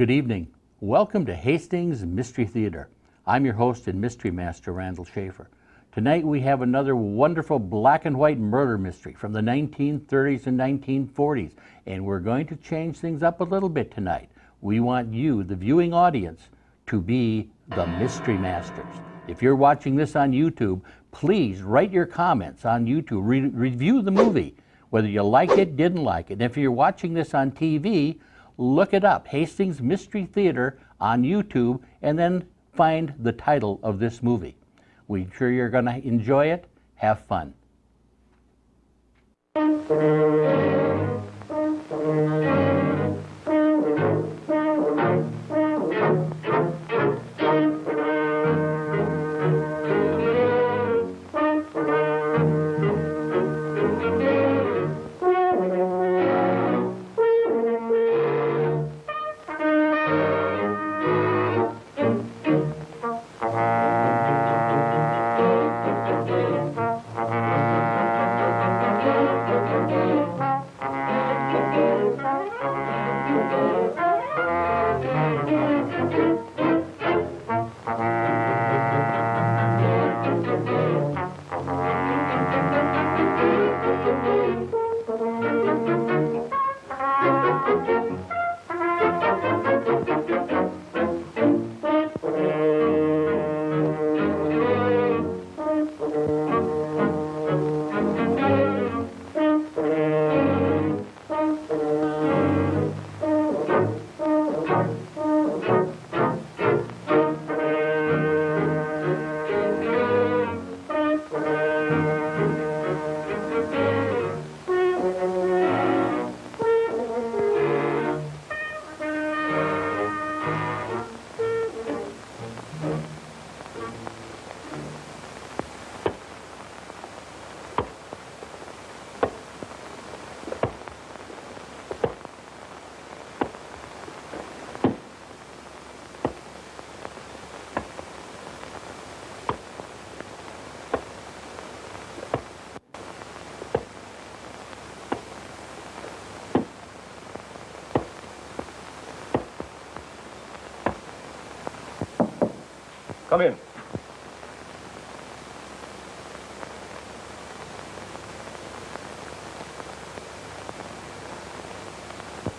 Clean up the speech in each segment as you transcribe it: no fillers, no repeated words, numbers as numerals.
Good evening. Welcome to Hastings Mystery Theater. I'm your host and mystery master, Randall Schaefer. Tonight we have another wonderful black and white murder mystery from the 1930s and 1940s, and we're going to change things up a little bit tonight. We want you, the viewing audience, to be the mystery masters. If you're watching this on YouTube, please write your comments on YouTube. Review the movie, whether you like it, didn't like it. And if you're watching this on TV, look it up, Hastings Mystery Theater on YouTube, and then find the title of this movie. We're sure you're going to enjoy it. Have fun. Come in.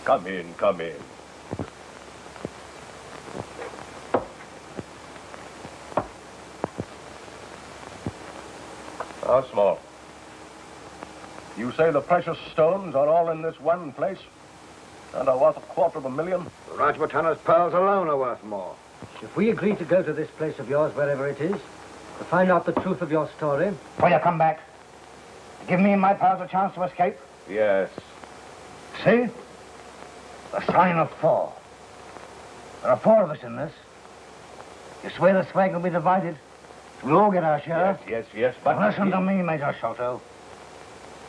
Come in, come in. How small? You say the precious stones are all in this one place? And are worth $250,000? The Rajputana's pearls alone are worth more. If we agree to go to this place of yours, wherever it is, to find out the truth of your story... Will you come back? Give me and my pals a chance to escape? Yes. See? The sign of 4. There are 4 of us in this. You swear the swag will be divided? We'll all get our share? Yes, but... Listen to me, Major Sholto.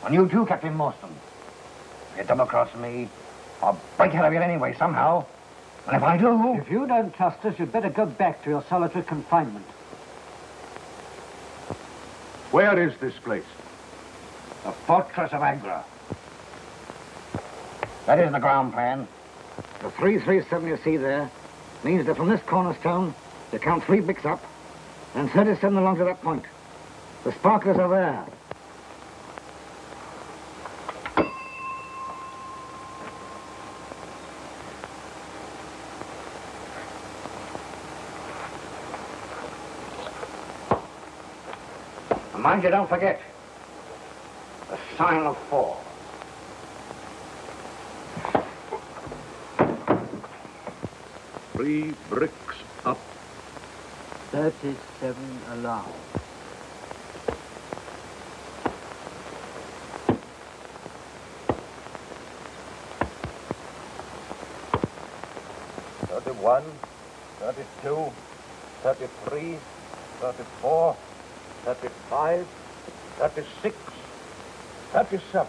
And you too, Captain Morstan. If you double-cross me, I'll break out of it anyway, somehow. And if I do... If you don't trust us, you'd better go back to your solitary confinement. Where is this place? The fortress of Agra. That is the ground plan. The 337 you see there means that from this cornerstone, you count 3 bricks up, and 37 along to that point. The sparklers are there. And mind you don't forget, the sign of 4. Three bricks up. 37 along. $31, $32, $33, $34, $35, $36, $37.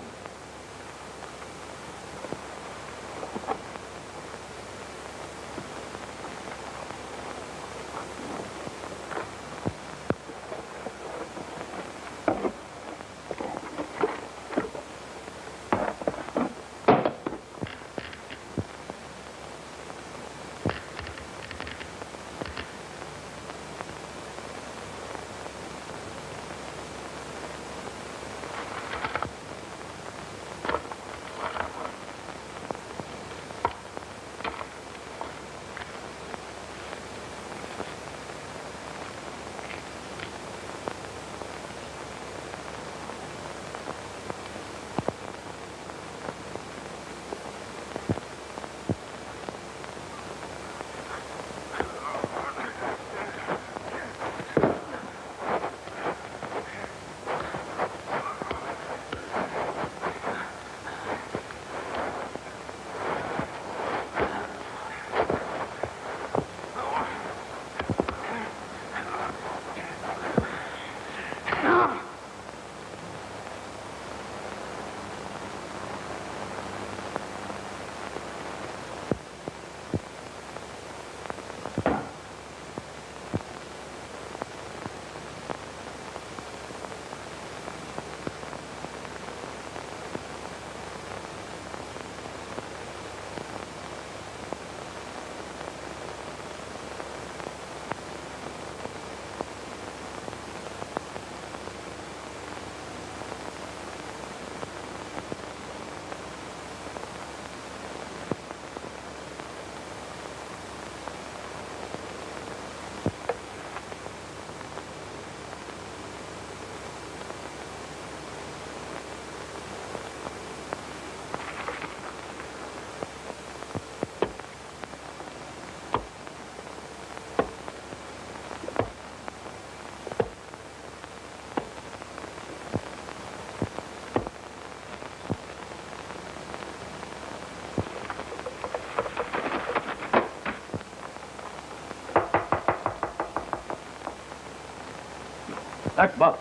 Akbar,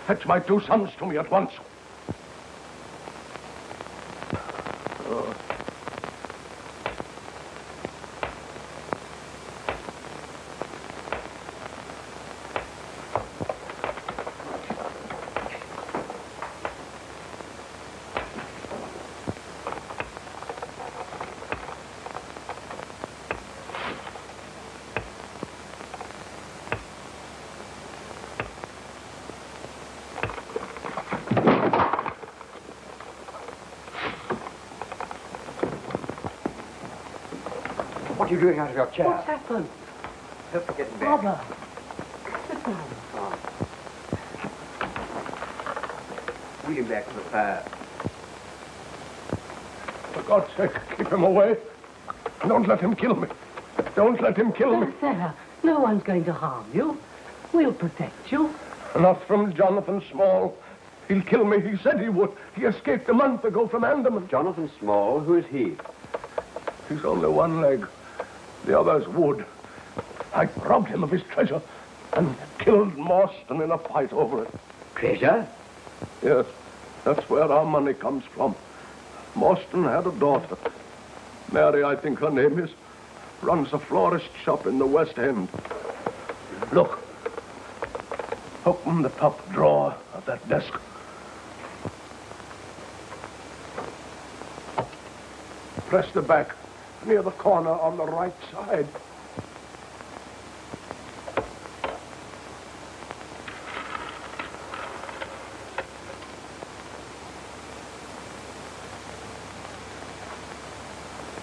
fetch my 2 sons to me at once. What are you doing out of your chair? What's happened? Don't forget me. Father. Sit down. Wheel him back to the fire. For God's sake, keep him away. Don't let him kill me. Don't let him kill me. Sarah, no one's going to harm you. We'll protect you. Not from Jonathan Small. He'll kill me. He said he would. He escaped a month ago from Andaman. Jonathan Small, who is he? He's only 1 leg. The other's wood. I robbed him of his treasure and killed Morstan in a fight over it. Treasure? Yes, that's where our money comes from. Morstan had a daughter. Mary, I think her name is. Runs a florist shop in the West End. Look. Open the top drawer of that desk. Press the back near the corner on the right side.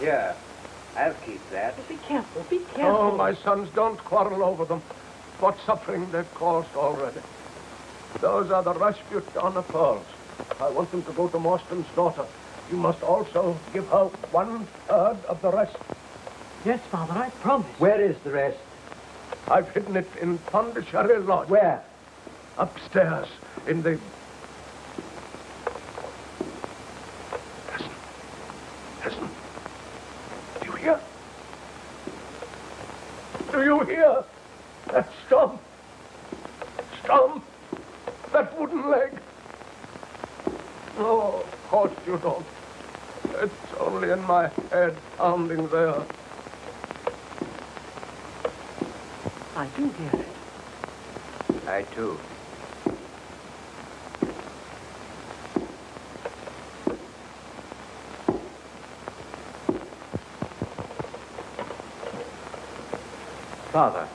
Here, I'll keep that. Be careful, be careful. Oh, my sons, don't quarrel over them. What suffering they've caused already. Those are the Rasputin pearls. I want them to go to Morstan's daughter. You must also give her 1/3 of the rest. Yes, Father, I promise. Where is the rest? I've hidden it in Pondicherry Lodge. Where? Upstairs, in the... Listen. Listen. Do you hear? Do you hear? That stump. Stump. That wooden leg. Oh, of course you don't. It's only in my head, pounding there. I do hear it. I too. Father.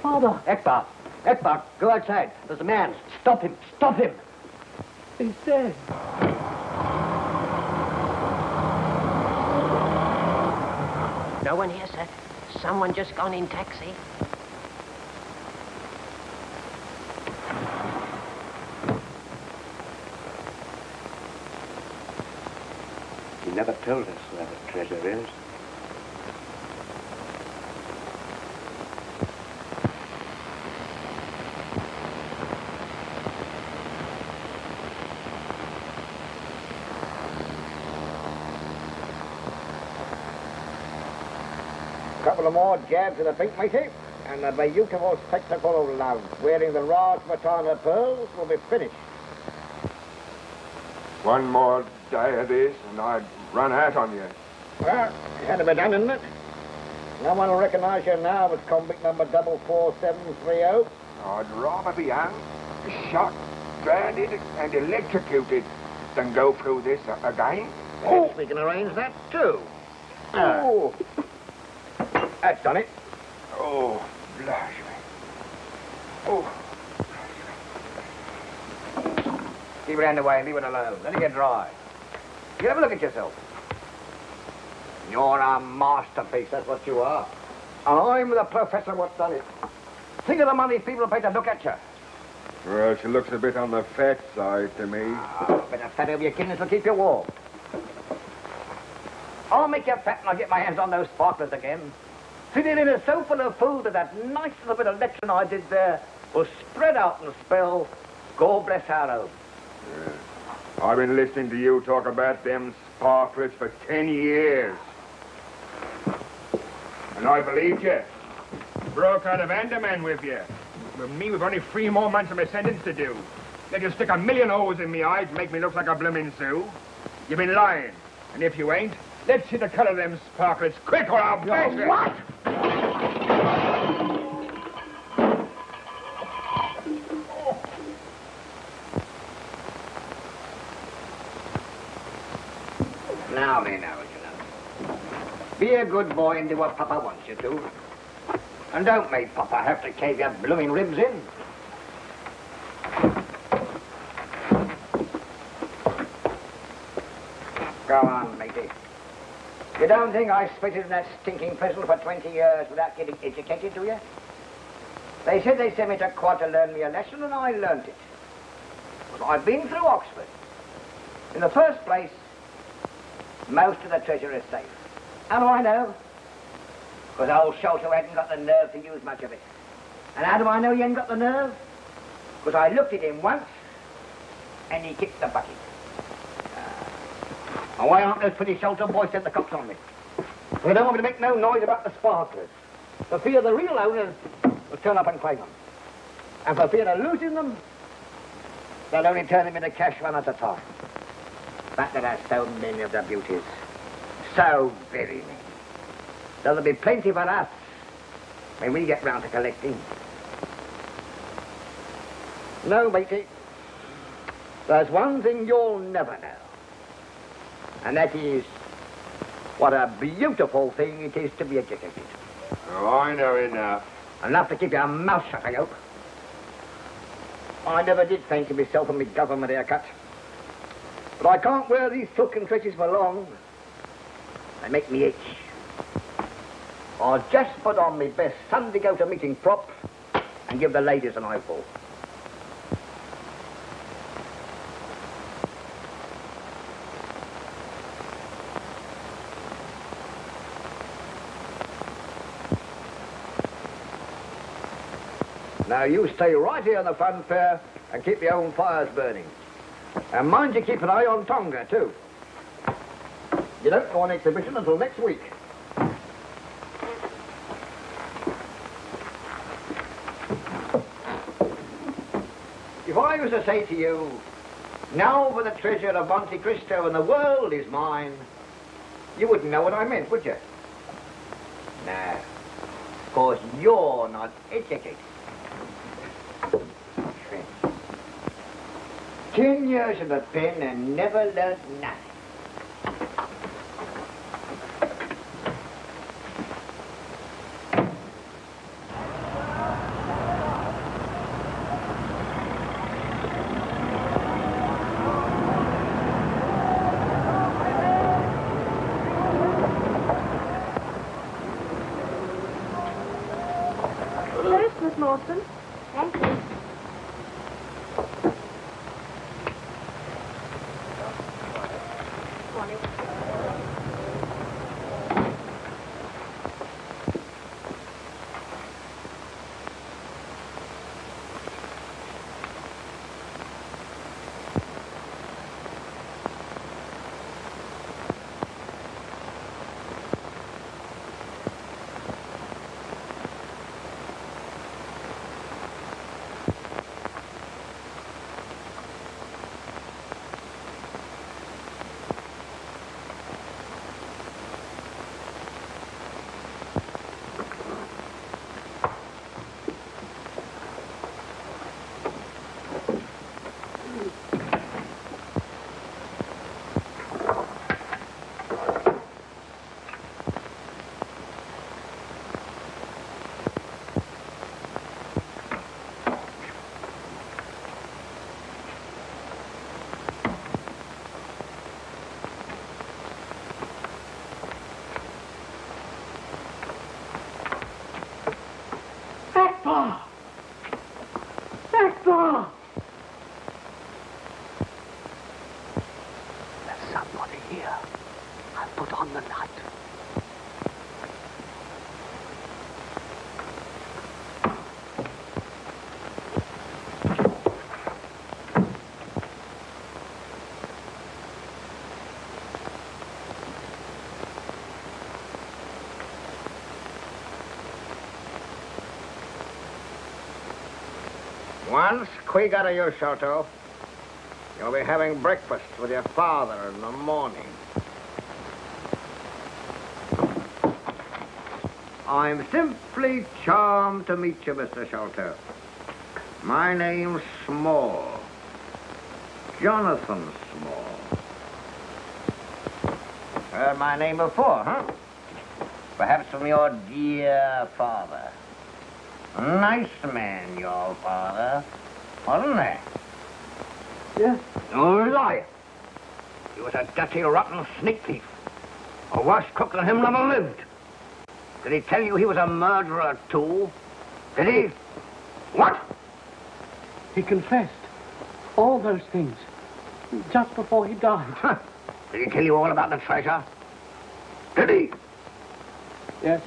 Father. Ekbar! Ekbar, go outside. There's a man. Stop him. Stop him. He's dead. No one here, sir. Someone just gone in taxi. He never told us where the treasure is. Couple of more jabs of the pink, matey, and the beautiful spectacle of love, wearing the Rajputana pearls, will be finished. One more day of this and I'd run out on you. Well, it had to be done, isn't it? No one will recognize you now as convict number 44730. I'd rather be hung, shot, drowned and electrocuted than go through this again. Oh, we can arrange that too. Oh, that's done it. Oh, blush me. Oh. Keep it underway, leave it alone. Let it get dry. You have a look at yourself. You're a masterpiece, that's what you are. And I'm the professor what's done it. Think of the money people pay to look at you. Well, she looks a bit on the fat side to me. Oh, better fat over your kidneys will keep you warm. I'll make you fat and I'll get my hands on those sparklers again. sitting in a so full of food that that nice little bit of lecturing I did there will spread out and spell, God bless our home. I've been listening to you talk about them sparklers for 10 years. And I believed you. Broke out of Andaman with you. With me, we've only 3 more months of my sentence to do. They can stick a million holes in me eyes and make me look like a bloomin' Sioux. You've been lying. And if you ain't, let's see the color of them sparklers quick or I'll bash you. What? Now then, Algernon. Be a good boy and do what Papa wants you to. And don't make Papa have to cave your blooming ribs in. Go on, matey. You don't think I spitted in that stinking prison for 20 years without getting educated, do you? They said they sent me to quad to learn me a lesson, and I learnt it. But I've been through Oxford. In the first place, most of the treasure is safe. How do I know? Because old Sholto hadn't got the nerve to use much of it. And how do I know he hadn't got the nerve? Because I looked at him once, and he kicked the bucket. And why aren't those pretty Sholto boys sent the cops on me? They don't want me to make no noise about the sparklers. For fear the real owners will turn up and claim them. And for fear of losing them, they'll only turn them into cash one at a time. But there are so many of the beauties. So very many. There'll be plenty for us when we get round to collecting. No, matey. There's one thing you'll never know. And that is what a beautiful thing it is to be educated. Oh, I know enough. Enough to keep your mouth shut, I hope. I never did fancy myself in my government haircut. But I can't wear these silken tresses for long. They make me itch. I'll just put on my best Sunday go-to meeting prop and give the ladies an eyeful. Now you stay right here in the fun fair and keep your own fires burning. And mind you keep an eye on Tonga, too. You don't go on exhibition until next week. If I was to say to you, now for the treasure of Monte Cristo and the world is mine, you wouldn't know what I meant, would you? No, because you're not educated. 10 years in the pen and never learned nothing. Toast, Miss Mawson. Thank you. Once Quig out of your Sholto, you'll be having breakfast with your father in the morning. I'm simply charmed to meet you, Mr. Sholto. My name's Small. Jonathan Small. Heard my name before, huh? Perhaps from your dear father. Nice man, your father, wasn't he? Yes. No lie. He was a dirty, rotten sneak thief. A worse cook than him never lived. Did he tell you he was a murderer, too? Did he? What? He confessed all those things just before he died. Huh. Did he tell you all about the treasure? Did he? Yes.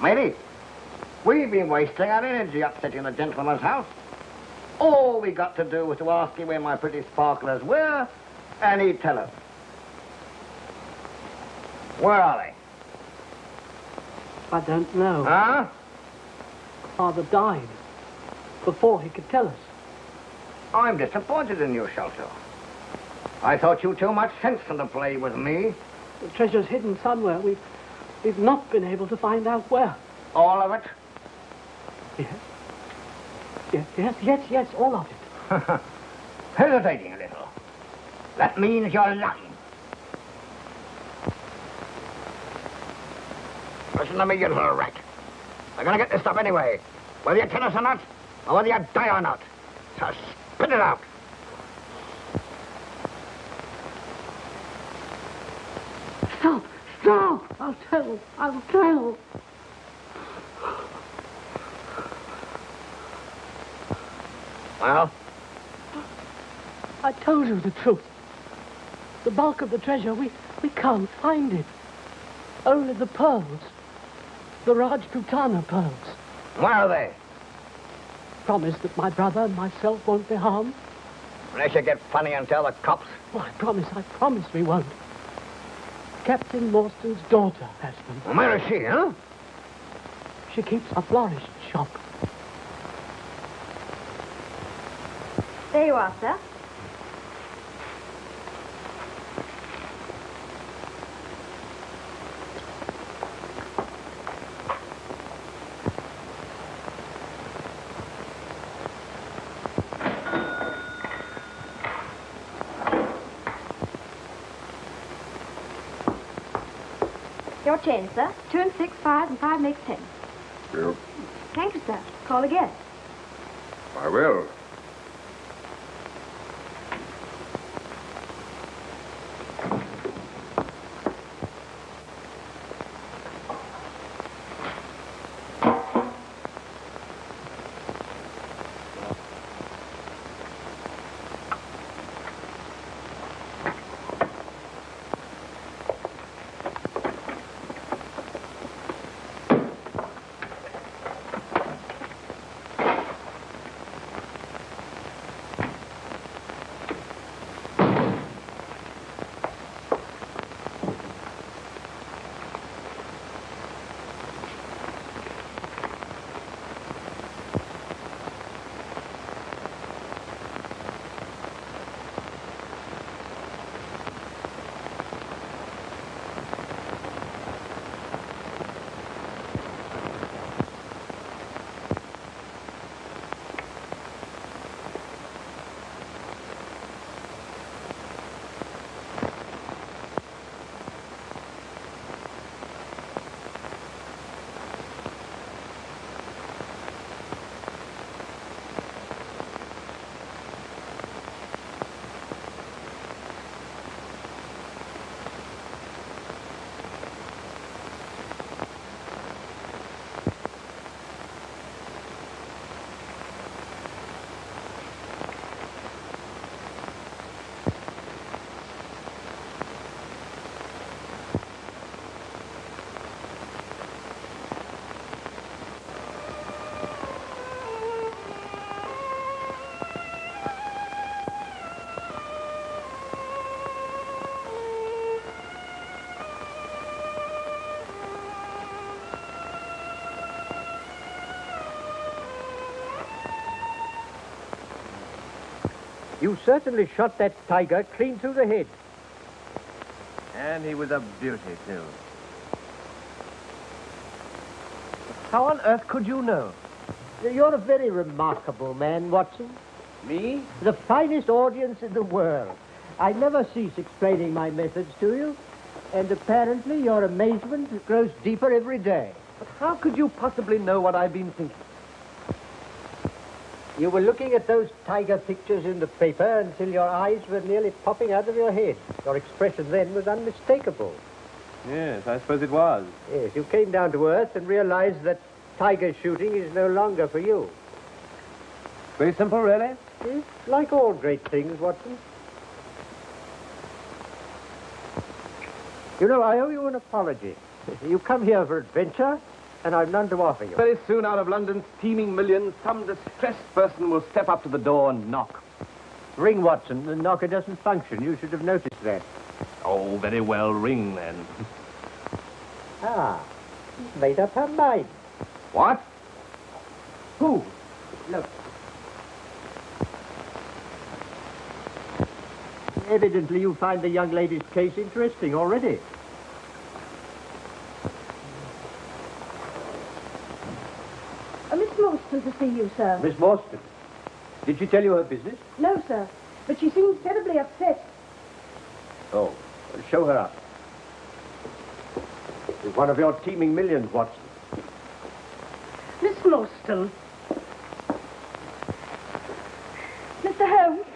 Matey, we've been wasting our energy upsetting the gentleman's house. All we got to do was to ask him where my pretty sparklers were, and he'd tell us. Where are they? I don't know. Huh? Father died before he could tell us. I'm disappointed in you, Sholto. I thought you too much sense to play with me. The treasure's hidden somewhere. We've not been able to find out where. All of it? Yes, all of it. Hesitating a little. That means you're lying. Listen to me, you little rat. They're gonna get this stuff anyway. Whether you tell us or not, or whether you die or not. So spit it out. Stop! I'll tell. Well? I told you the truth. The bulk of the treasure, we can't find it. Only the pearls. The Rajputana pearls. Where are they? Promise that my brother and myself won't be harmed. Unless you get funny and tell the cops. Oh, I promise we won't. Captain Morstan's daughter has them. Well, where is she, huh? She keeps a florist shop. There you are, sir. Your change, sir. 2 and 6, 5, and 5 makes 10. Yep, Thank you, sir. Call again. I will. You certainly shot that tiger clean through the head. And he was a beauty, too. How on earth could you know? You're a very remarkable man, Watson. Me? The finest audience in the world. I never cease explaining my methods to you, and apparently your amazement grows deeper every day. But how could you possibly know what I've been thinking? You were looking at those tiger pictures in the paper until your eyes were nearly popping out of your head. Your expression then was unmistakable. Yes, I suppose it was. Yes, you came down to earth and realized that tiger shooting is no longer for you. Very simple, really? Yes, like all great things, Watson. You know, I owe you an apology. You come here for adventure, and I've none to offer you. Very soon, out of London's teeming millions, some distressed person will step up to the door and knock. Ring, Watson. The knocker doesn't function. You should have noticed that. Oh, very well, ring, then. Ah, she's made up her mind. What? Who? Look. Evidently, you find the young lady's case interesting already. Miss Morstan to see you, sir. Miss Morstan, did she tell you her business? No, sir. But she seems terribly upset. Oh, well, show her up. She's one of your teeming millions, Watson. Miss Morstan. Mr. Holmes.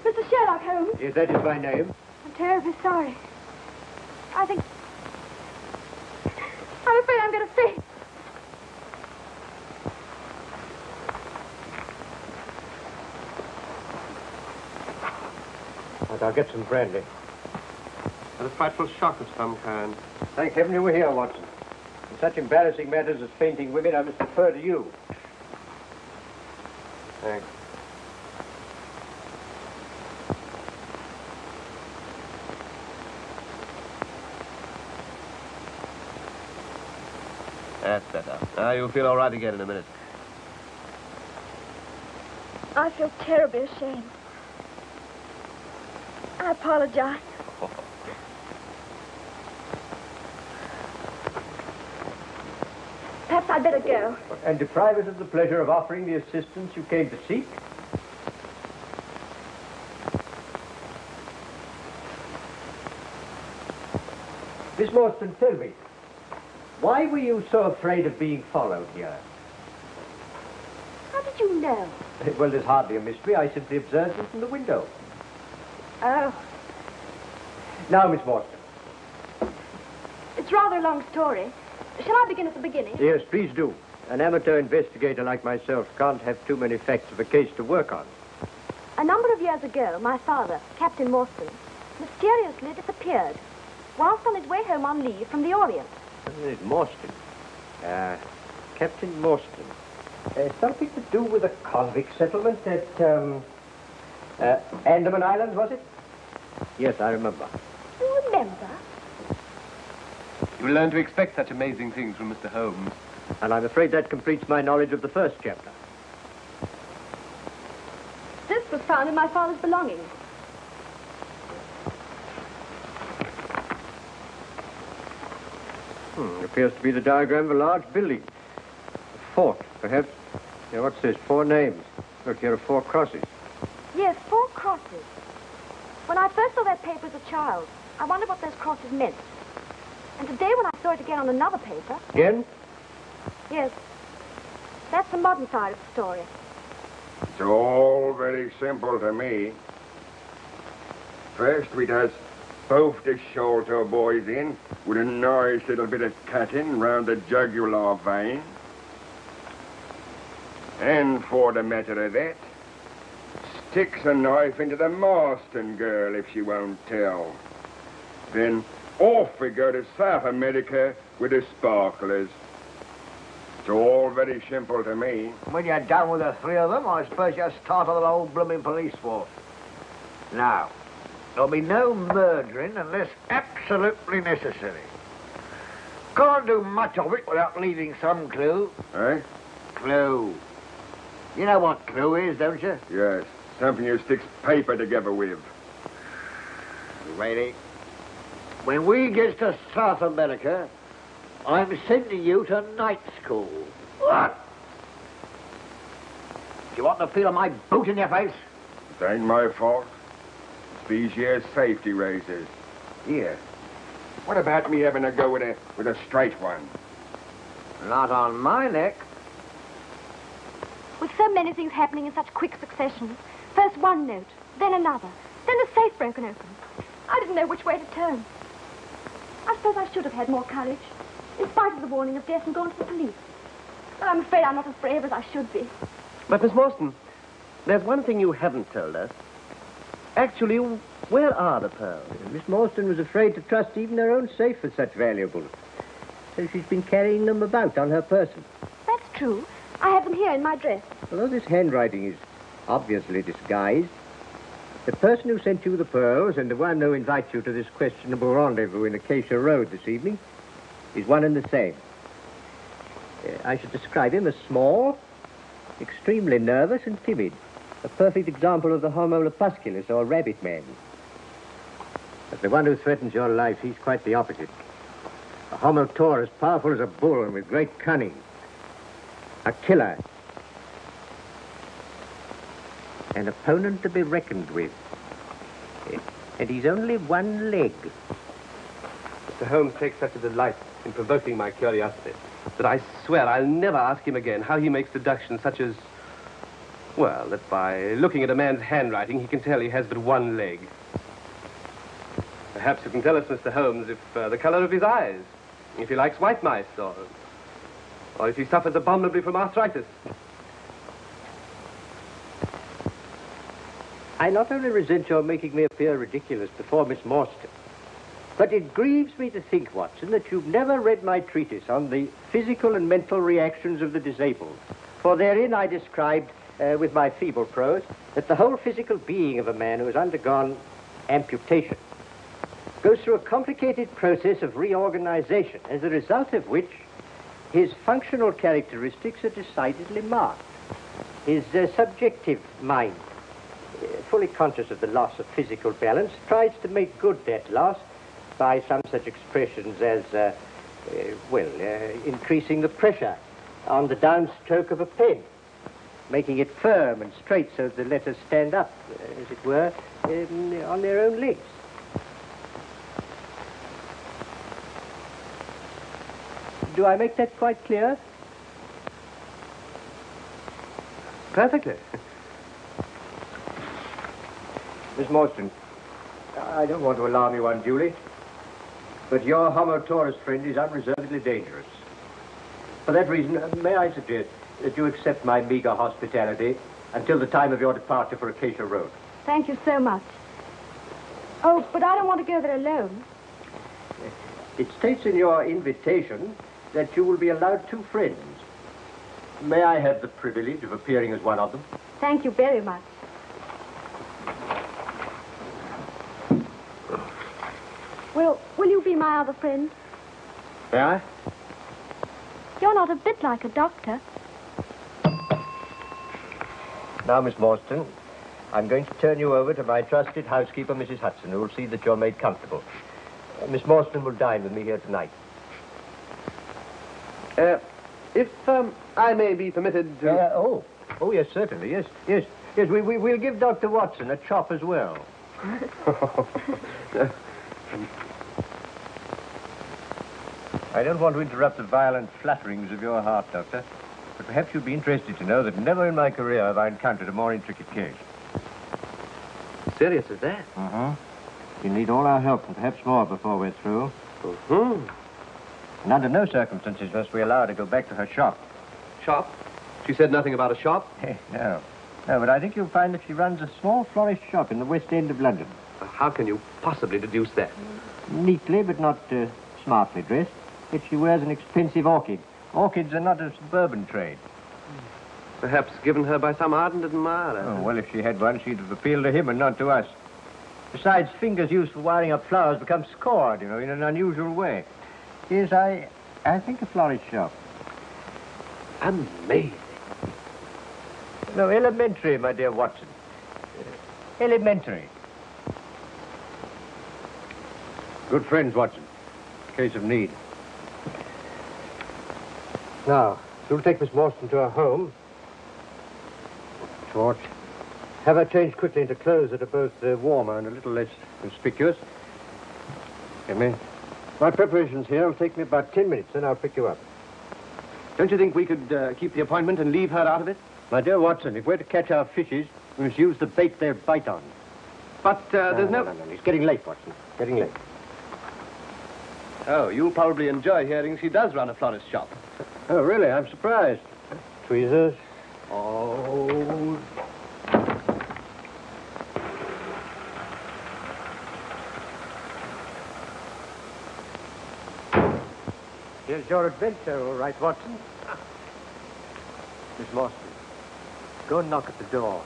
Mr. Sherlock Holmes. Yes, that is my name. I'm terribly sorry. I'm afraid I'm going to faint. But I'll get some brandy. A frightful shock of some kind. Thank heaven you were here, Watson. In such embarrassing matters as fainting women, I must defer to you. Thanks. That's better. Now you'll feel all right again in a minute. I feel terribly ashamed. I apologize. Perhaps I'd better go. And deprive us of the pleasure of offering the assistance you came to seek? Miss Morstan, tell me, why were you so afraid of being followed here? How did you know? Well, there's hardly a mystery. I simply observed it from the window. Oh, Now, Miss Morstan. it's rather a long story. Shall I begin at the beginning? Yes, please do. An amateur investigator like myself can't have too many facts of a case to work on. A number of years ago, my father, Captain Morstan, mysteriously disappeared whilst on his way home on leave from the Orient. Morstan. Captain Morstan. Something to do with a convict settlement at, Andaman Islands, was it? Yes, I remember. You remember? You learn to expect such amazing things from Mr. Holmes. And I'm afraid that completes my knowledge of the first chapter. This was found in my father's belongings. Appears to be the diagram of a large building. A fort, perhaps. Yeah, what's this? 4 names. Look, here are 4 crosses. Yes, 4 crosses. When I first saw that paper as a child, I wondered what those crosses meant. And today when I saw it again on another paper... Again? Yes. That's the modern side of the story. It's all very simple to me. First, we does both the shoulder boys in with a nice little bit of cutting round the jugular vein. And for the matter of that, sticks a knife into the Marston girl if she won't tell. Then off we go to South America with the sparklers. It's all very simple to me. When you're done with the 3 of them, I suppose you start on the whole blooming police force. Now, there'll be no murdering unless absolutely necessary. Can't do much of it without leaving some clue. Eh? Clue. You know what clue is, don't you? Yes. Something you sticks paper together with. Lady, when we get to South America, I'm sending you to night school. What? Do you want the feel of my boot in your face? It ain't my fault. It's these here safety razors. Here. What about me having a go with a straight one? Not on my neck. With so many things happening in such quick succession, first one note, then another, then the safe broken open, I didn't know which way to turn. I suppose I should have had more courage, in spite of the warning of death, and gone to the police. But I'm afraid I'm not as brave as I should be. But, Miss Morstan, there's one thing you haven't told us. Actually, where are the pearls? Miss Morstan was afraid to trust even her own safe with such valuables. So she's been carrying them about on her person. That's true. I have them here in my dress. Although this handwriting is obviously disguised, the person who sent you the pearls and the one who invites you to this questionable rendezvous in Acacia Road this evening is one and the same. I should describe him as small, extremely nervous and timid. A perfect example of the Homo lepusculus, or rabbit man. But the one who threatens your life, he's quite the opposite. A Homo taurus, powerful as a bull and with great cunning. A killer. An opponent to be reckoned with. And he's only one leg. Mr. Holmes takes such a delight in provoking my curiosity that I swear I'll never ask him again how he makes deductions such as, well, that by looking at a man's handwriting, he can tell he has but one leg. Perhaps you can tell us, Mr. Holmes, if the color of his eyes, if he likes white mice, or if he suffers abominably from arthritis. I not only resent your making me appear ridiculous before Miss Morstan, but it grieves me to think, Watson, that you've never read my treatise on the physical and mental reactions of the disabled. For therein I described, with my feeble prose, that the whole physical being of a man who has undergone amputation goes through a complicated process of reorganization, as a result of which his functional characteristics are decidedly marked. His subjective mind, fully conscious of the loss of physical balance, tries to make good that loss by some such expressions as, increasing the pressure on the downstroke of a pen, making it firm and straight so that the letters stand up, as it were, on their own legs. Do I make that quite clear? Perfectly. Miss Morstan, I don't want to alarm you unduly, but your Homo taurus friend is unreservedly dangerous. For that reason, may I suggest that you accept my meager hospitality until the time of your departure for Acacia Road? Thank you so much. Oh, but I don't want to go there alone. It states in your invitation that you will be allowed 2 friends. May I have the privilege of appearing as one of them? Thank you very much. Will you be my other friend? May I? You're not a bit like a doctor. Now, Miss Morstan, I'm going to turn you over to my trusted housekeeper, Mrs. Hudson, who will see that you're made comfortable. Miss Morstan will dine with me here tonight. If I may be permitted to... Oh, yes, certainly. Yes, we'll give Dr. Watson a chop as well. I don't want to interrupt the violent flutterings of your heart, Doctor, but perhaps you'd be interested to know that never in my career have I encountered a more intricate case. Serious as that? You need all our help, and perhaps more before we're through. And under no circumstances must we allow her to go back to her shop. Shop? She said nothing about a shop? No, but I think you'll find that she runs a small florist shop in the West End of London. How can you possibly deduce that? Neatly, but not smartly dressed. Yet she wears an expensive orchid. Orchids are not a suburban trade. Perhaps given her by some ardent admirer. Oh, well, if she had one, she'd have appealed to him and not to us. Besides, fingers used for wiring up flowers become scored, in an unusual way. Yes, I think a florist shop. Amazing. No, elementary, my dear Watson. Elementary. Good friends, Watson. Case of need. Now, you'll take Miss Morstan to her home. Torch. Have her change quickly into clothes that are both warmer and a little less conspicuous. Get me? My preparations here will take me about 10 minutes, then I'll pick you up. Don't you think we could keep the appointment and leave her out of it? My dear Watson, if we're to catch our fishes, we must use the bait they bite on. But there's no... No. It's getting late, Watson. Getting late. Oh, you'll probably enjoy hearing she does run a florist shop. Oh, really? I'm surprised. Tweezers. Oh. Here's your adventure, all right, Watson. Miss Morstan, go and knock at the door.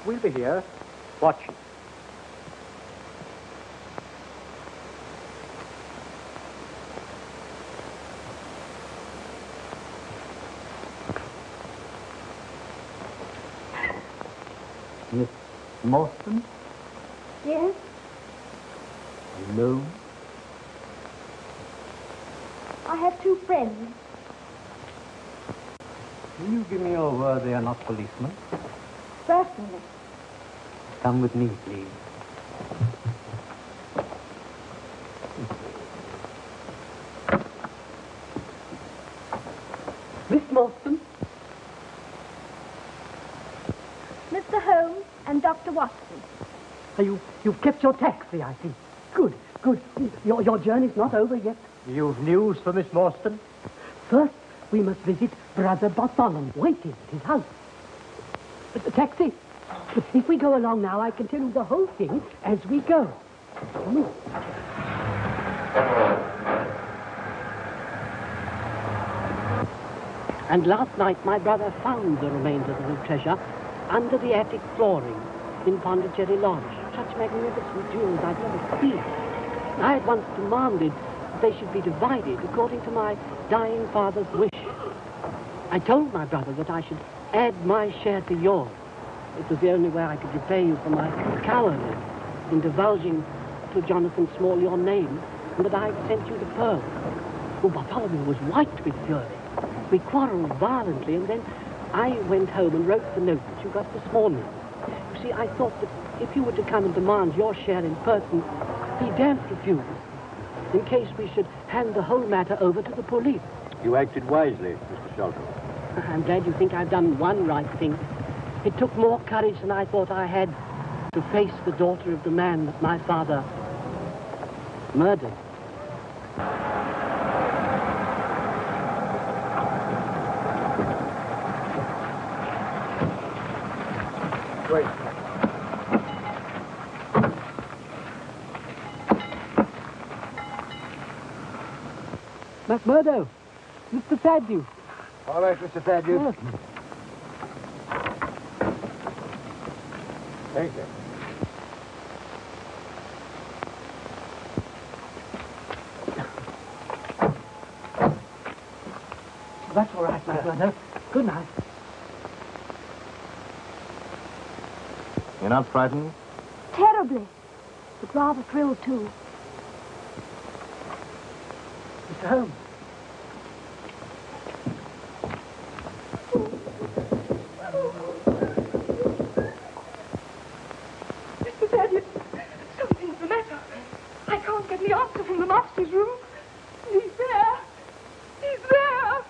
We'll be here, watching. Miss Morstan? Yes? Alone? I have two friends. Will you give me your word they are not policemen? Certainly. Come with me, please. Miss Morstan? Mr. Holmes and Dr. Watson. You've kept your taxi, I see. Good, good. Your journey's not over yet. You've news for Miss Morstan? First, we must visit Brother Bartholomew, waiting at his house. The taxi. If we go along now, I can tell you the whole thing as we go. Come on. And last night, my brother found the remains of the treasure under the attic flooring in Pondicherry Lodge. Such magnificent jewels I'd never seen. I at once demanded that they should be divided according to my dying father's wish. I told my brother that I should add my share to yours. It was the only way I could repay you for my cowardice in divulging to Jonathan Small your name and that I had sent you the pearls. Oh, Bartholomew was white with fury. We quarreled violently, and then I went home and wrote the note that you got this morning. You see, I thought that if you were to come and demand your share in person, he daren't refuse, in case we should hand the whole matter over to the police. You acted wisely, Mr. Sherlock. I'm glad you think I've done one right thing. It took more courage than I thought I had to face the daughter of the man that my father murdered. Wait. McMurdo, Mr. Thaddeus. All right, Mr. Thaddeus. Yes. Thank you. That's all right, McMurdo. Good night. You're not frightened? Terribly. But rather thrilled, too. Mr. Holmes. Mr. Thaddeus, something's the matter. I can't get the answer from the master's room. He's there. He's there.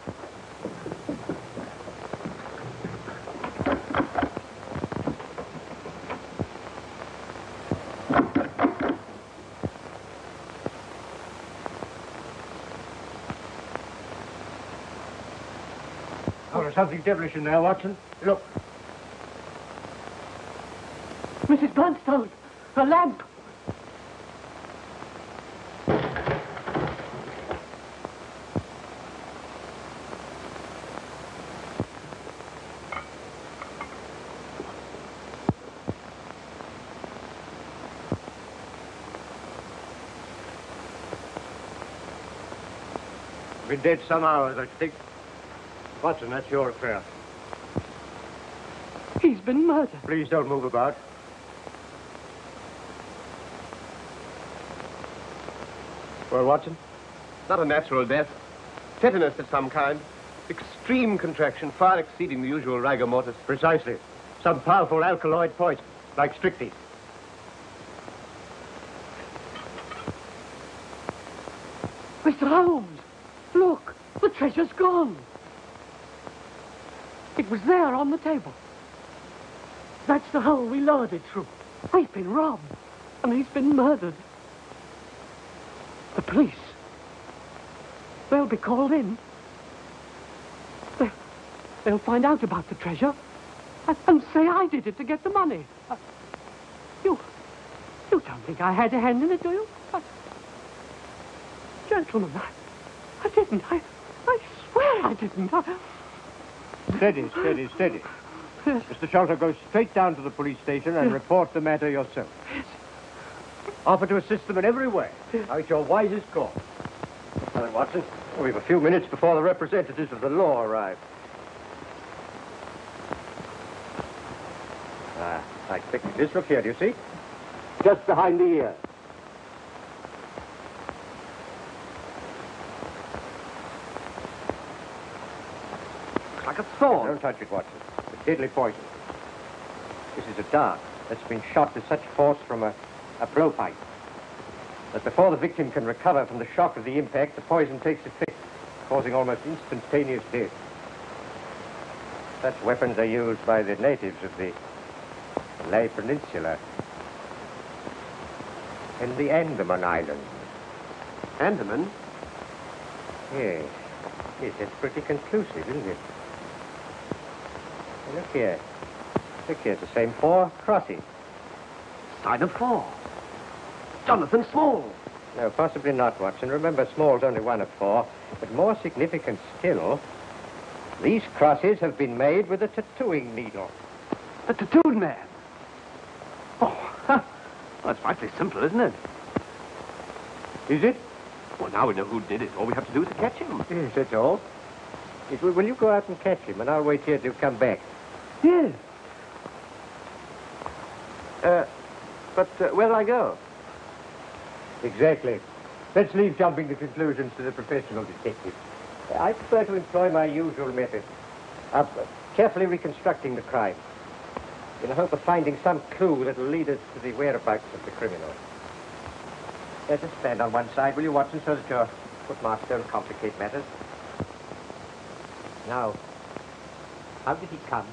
Oh, there's something devilish in there, Watson. Look. Mrs. Bluntstone, her lamp. Been dead some hours, I think. Watson, that's your affair. He's been murdered. Please don't move about. Well, Watson? Not a natural death. Tetanus of some kind. Extreme contraction, far exceeding the usual rigor mortis. Precisely. Some powerful alkaloid poison, like strychnine. Mr. Holmes, look, the treasure's gone. It was there on the table. That's the hole we lowered it through. We've been robbed, and he's been murdered. The police, they'll be called in. They'll find out about the treasure and say I did it to get the money. You don't think I had a hand in it, do you? Gentlemen, I didn't. I swear I didn't. Steady, steady, steady. Yes. Mr. Shelter, go straight down to the police station and report the matter yourself. Yes. Offer to assist them in every way. Now, it's your wisest course. Now then, Watson, we've a few minutes before the representatives of the law arrive. I expected this. Look here, do you see? Just behind the ear. Looks like a thorn. Don't touch it, Watson. It's deadly poison. This is a dart that's been shot with such force from a blowpipe that before the victim can recover from the shock of the impact, the poison takes effect, causing almost instantaneous death. Such weapons are used by the natives of the Malay Peninsula and the Andaman Islands. Andaman? Yes. Yes, that's pretty conclusive, isn't it? Now, look here. Look here, it's the same 4 crosses. Sign of 4. Jonathan Small. No, possibly not, Watson. Remember, Small's only one of 4. But more significant still, these crosses have been made with a tattooing needle. The tattooed man. Oh, well, that's frightfully simple, isn't it? Is it? Well, now we know who did it. All we have to do is to catch him. Yes, that's all. Yes, will you go out and catch him, and I'll wait here till you come back. Yes. But where do I go? Exactly. Let's leave jumping to conclusions to the professional detective. I prefer to employ my usual method of carefully reconstructing the crime in the hope of finding some clue that will lead us to the whereabouts of the criminal. Just stand on one side, will you, Watson, so that your footmarks don't complicate matters. Now, how did he come?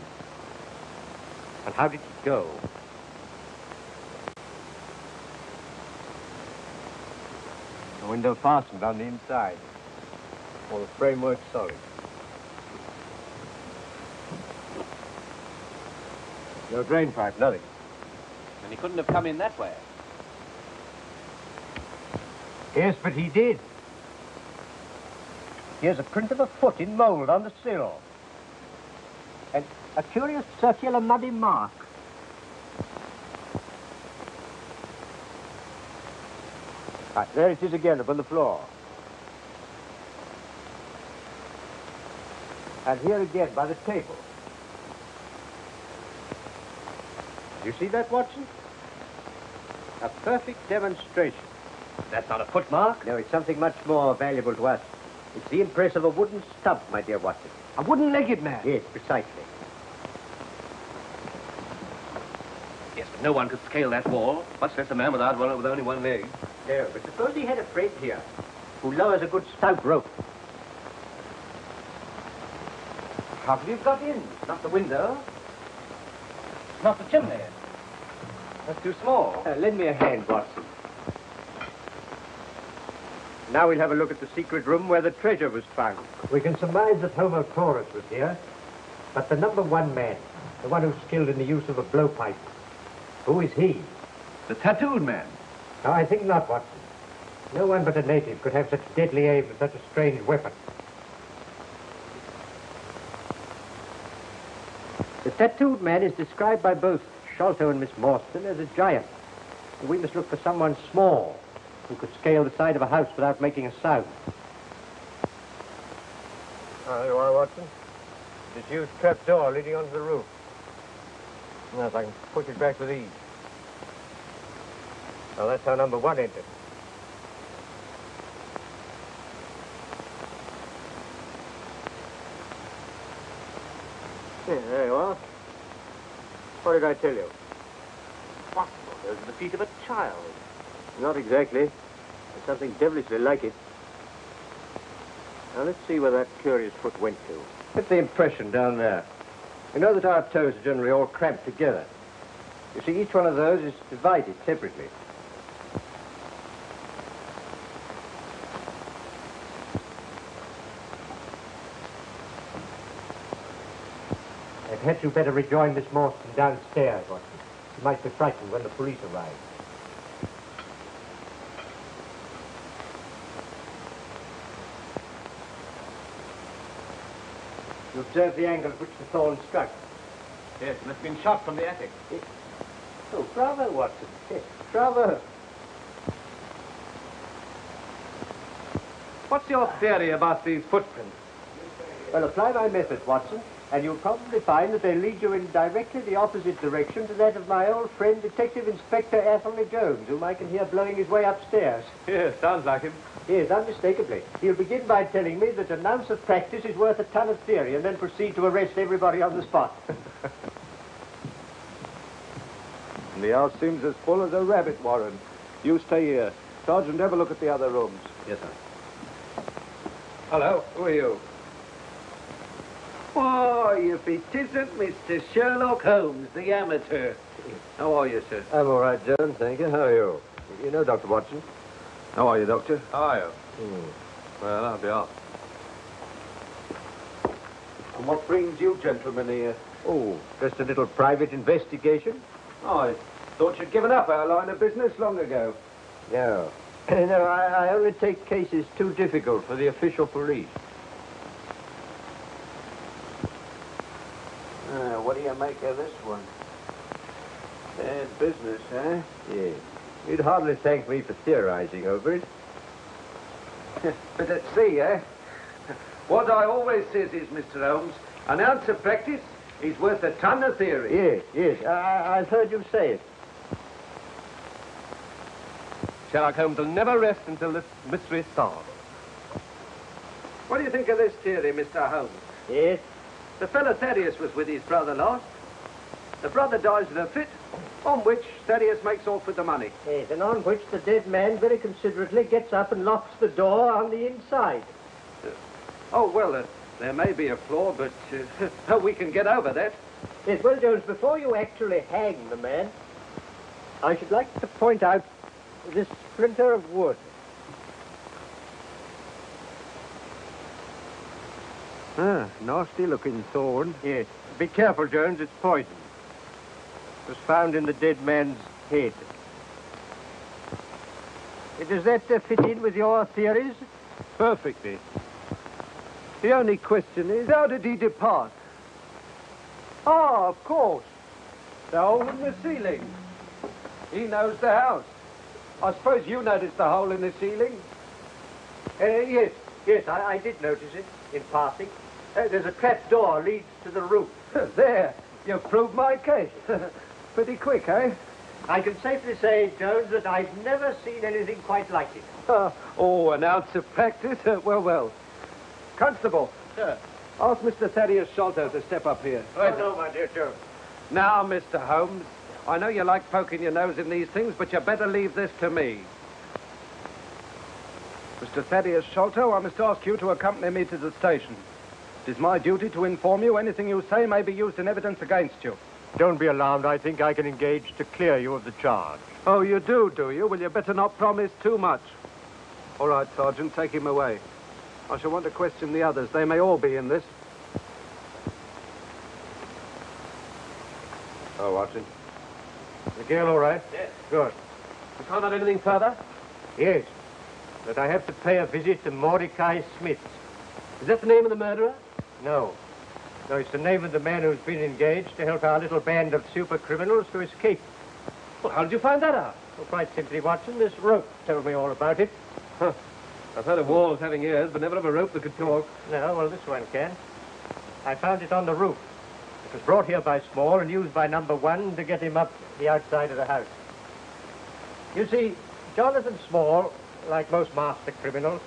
And how did he go? The window fastened on the inside. All the framework solid. No drain pipe, nothing. And he couldn't have come in that way. Yes, but he did. Here's a print of a foot in mold on the sill. And a curious circular muddy mark. Right, there it is again upon the floor. And here again by the table. You see that, Watson? A perfect demonstration. That's not a footmark. No, it's something much more valuable to us. It's the impress of a wooden stump, my dear Watson. A wooden-legged man. Yes, precisely. Yes, but no one could scale that wall, much less a man with only one leg. No, but suppose he had a friend here who lowers a good stout rope. How could he have got in? Not the window. Not the chimney. That's too small. Lend me a hand, Watson. Now we'll have a look at the secret room where the treasure was found. We can surmise that Homo Taurus was here, but the number 1 man, the one who's skilled in the use of a blowpipe, who is he? The tattooed man. No, I think not, Watson. No one but a native could have such deadly aim and such a strange weapon. The tattooed man is described by both Sholto and Miss Morstan as a giant. We must look for someone small who could scale the side of a house without making a sound. There you are, Watson. This huge trap door leading onto the roof. Yes, I can push it back with ease. Now, that's how number 1 entered. Yeah, there you are. What did I tell you? What? Those are the feet of a child. Not exactly. There's something devilishly like it. Now, let's see where that curious foot went to. Get the impression down there. You know that our toes are generally all cramped together. You see, each one of those is divided separately. Perhaps you'd better rejoin Miss Morstan downstairs, Watson. She might be frightened when the police arrive. You observe the angle at which the thorn struck? Yes, and it's been shot from the attic. Oh, bravo, Watson. Yes, bravo. What's your theory about these footprints? Well, apply my method, Watson, and you'll probably find that they lead you in directly the opposite direction to that of my old friend, Detective Inspector Athelney Jones, whom I can hear blowing his way upstairs. Yes, sounds like him. Yes, unmistakably. He'll begin by telling me that an ounce of practice is worth a ton of theory, and then proceed to arrest everybody on the spot. The house seems as full as a rabbit warren. You stay here. Sergeant, have a look at the other rooms. Yes, sir. Hello, who are you? Why, if it isn't Mr. Sherlock Holmes, the amateur. How are you, sir? I'm all right, Jones, thank you. How are you? You know Dr. Watson? How are you, Doctor? How are you? Well, I'll be off. And what brings you gentlemen here? Oh, just a little private investigation. Oh, I thought you'd given up our line of business long ago. No. No, I only take cases too difficult for the official police. What do you make of this one? Bad business, eh? Yes. You'd hardly thank me for theorizing over it. But at sea, eh? What I always says is, Mr. Holmes, an ounce of practice is worth a ton of theory. Yes, yes. I've heard you say it. Sherlock Holmes will never rest until this mystery is solved. What do you think of this theory, Mr. Holmes? Yes? The fellow Thaddeus was with his brother last. The brother dies of a fit, on which Thaddeus makes off with the money. Yes, and on which the dead man very considerately gets up and locks the door on the inside. Oh, well, there may be a flaw, but we can get over that. Yes, well, Jones, before you actually hang the man, I should like to point out this splinter of wood. Nasty-looking thorn. Yes. Be careful, Jones, it's poison. It was found in the dead man's head. Does that fit in with your theories? Perfectly. The only question is, how did he depart? Ah, of course. The hole in the ceiling. He knows the house. I suppose you noticed the hole in the ceiling? Yes, I did notice it in passing. There's a trap door leads to the roof. There, you've proved my case. Pretty quick, eh? I can safely say, Jones, that I've never seen anything quite like it. Oh, an ounce of practice? Well. Constable. Sir. Ask Mr. Thaddeus Sholto to step up here. Right. Oh, no, my dear Jones. Now, Mr. Holmes, I know you like poking your nose in these things, but you better leave this to me. Mr. Thaddeus Sholto, I must ask you to accompany me to the station. It is my duty to inform you anything you say may be used in evidence against you. Don't be alarmed. I think I can engage to clear you of the charge. Oh, you do you? Well, you better not promise too much. All right, Sergeant, take him away. I shall want to question the others. They may all be in this. Oh, Watson. The girl all right? Yes. Good. You found out anything further? Yes. But I have to pay a visit to Mordecai Smith. Is that the name of the murderer? No. No, it's the name of the man who's been engaged to help our little band of super criminals to escape. Well, how did you find that out? Well, quite simply, Watson, this rope told me all about it. Huh. I've heard of walls having ears, but never of a rope that could talk. No, well, this one can. I found it on the roof. It was brought here by Small and used by number 1 to get him up the outside of the house. You see, Jonathan Small, like most master criminals,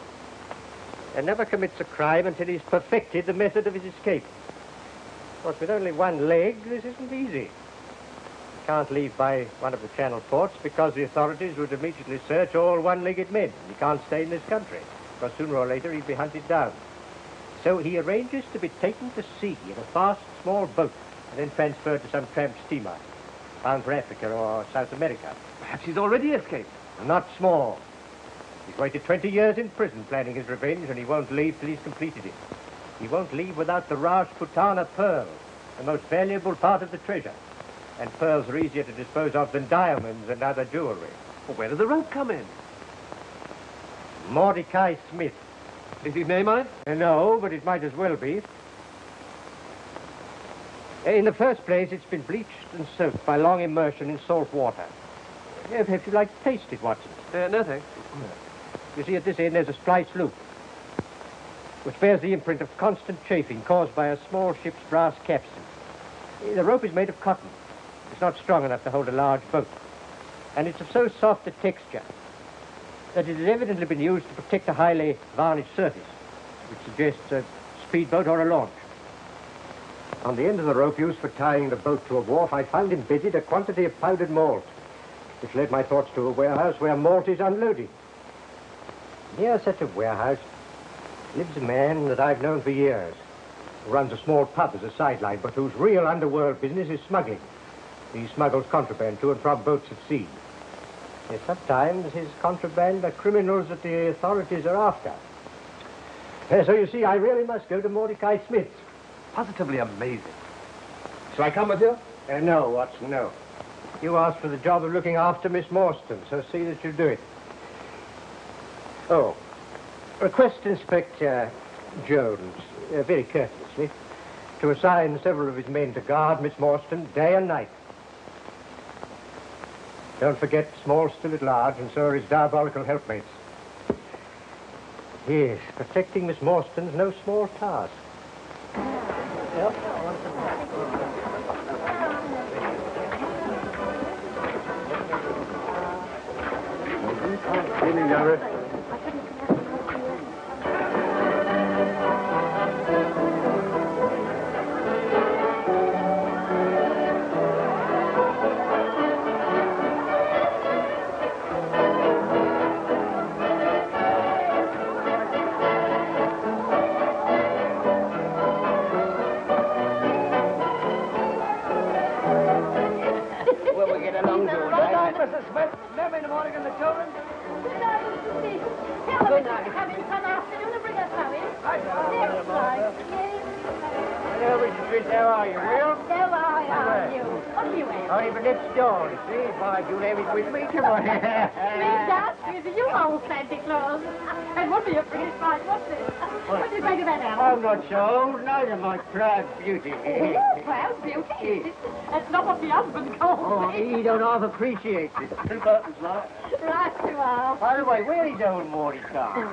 never commits a crime until he's perfected the method of his escape. Of course, with only one leg, this isn't easy. He can't leave by one of the Channel ports because the authorities would immediately search all one-legged men. He can't stay in this country, because sooner or later he'd be hunted down. So he arranges to be taken to sea in a fast, small boat and then transferred to some tramp steamer, bound for Africa or South America. Perhaps he's already escaped. Not small. He's waited 20 years in prison planning his revenge, and he won't leave till he's completed it. He won't leave without the Rajputana pearl, the most valuable part of the treasure. And pearls are easier to dispose of than diamonds and other jewelry. Well, where does the rope come in? Mordecai Smith. Is his name on it? No, but it might as well be. In the first place, it's been bleached and soaked by long immersion in salt water. Perhaps you'd like to taste it, Watson? No, thanks. You see, at this end, there's a splice loop, which bears the imprint of constant chafing caused by a small ship's brass capstan. The rope is made of cotton. It's not strong enough to hold a large boat. And it's of so soft a texture that it has evidently been used to protect a highly varnished surface, which suggests a speedboat or a launch. On the end of the rope used for tying the boat to a wharf, I found embedded a quantity of powdered malt, which led my thoughts to a warehouse where malt is unloaded. Near such a warehouse lives a man that I've known for years, who runs a small pub as a sideline, but whose real underworld business is smuggling. He smuggles contraband to and from boats at sea. Yes, sometimes his contraband are criminals that the authorities are after. So you see, I really must go to Mordecai Smith's. Positively amazing. Shall I come with you? No, Watson, no. You asked for the job of looking after Miss Morstan, so see that you do it. Oh, request Inspector Jones, very courteously, to assign several of his men to guard Miss Morstan day and night. Don't forget, Small's still at large, and so are his diabolical helpmates. Yes, protecting Miss Morstan's no small task. Yep. Evening, Yara. Will we get along to it? Mrs. Smith, never in the morning and the children. Good night, Mr. Smith. Tell them to come in some afternoon and bring us some in. Next time. Yes. Hello, Mrs. Smith, how are you, Will? How are you? What do you have? Oh, even next door, you see. Why, you'll have it with me, come on. Please ask you, you old Santa Claus. And what be a pretty sight, what's this? What do you think of that, Al? I'm not so old, neither my proud beauty. Oh, proud beauty. That's not what the husband calls Oh, me. he don't half appreciate it. Right you are. By the way, where is old Mordecai?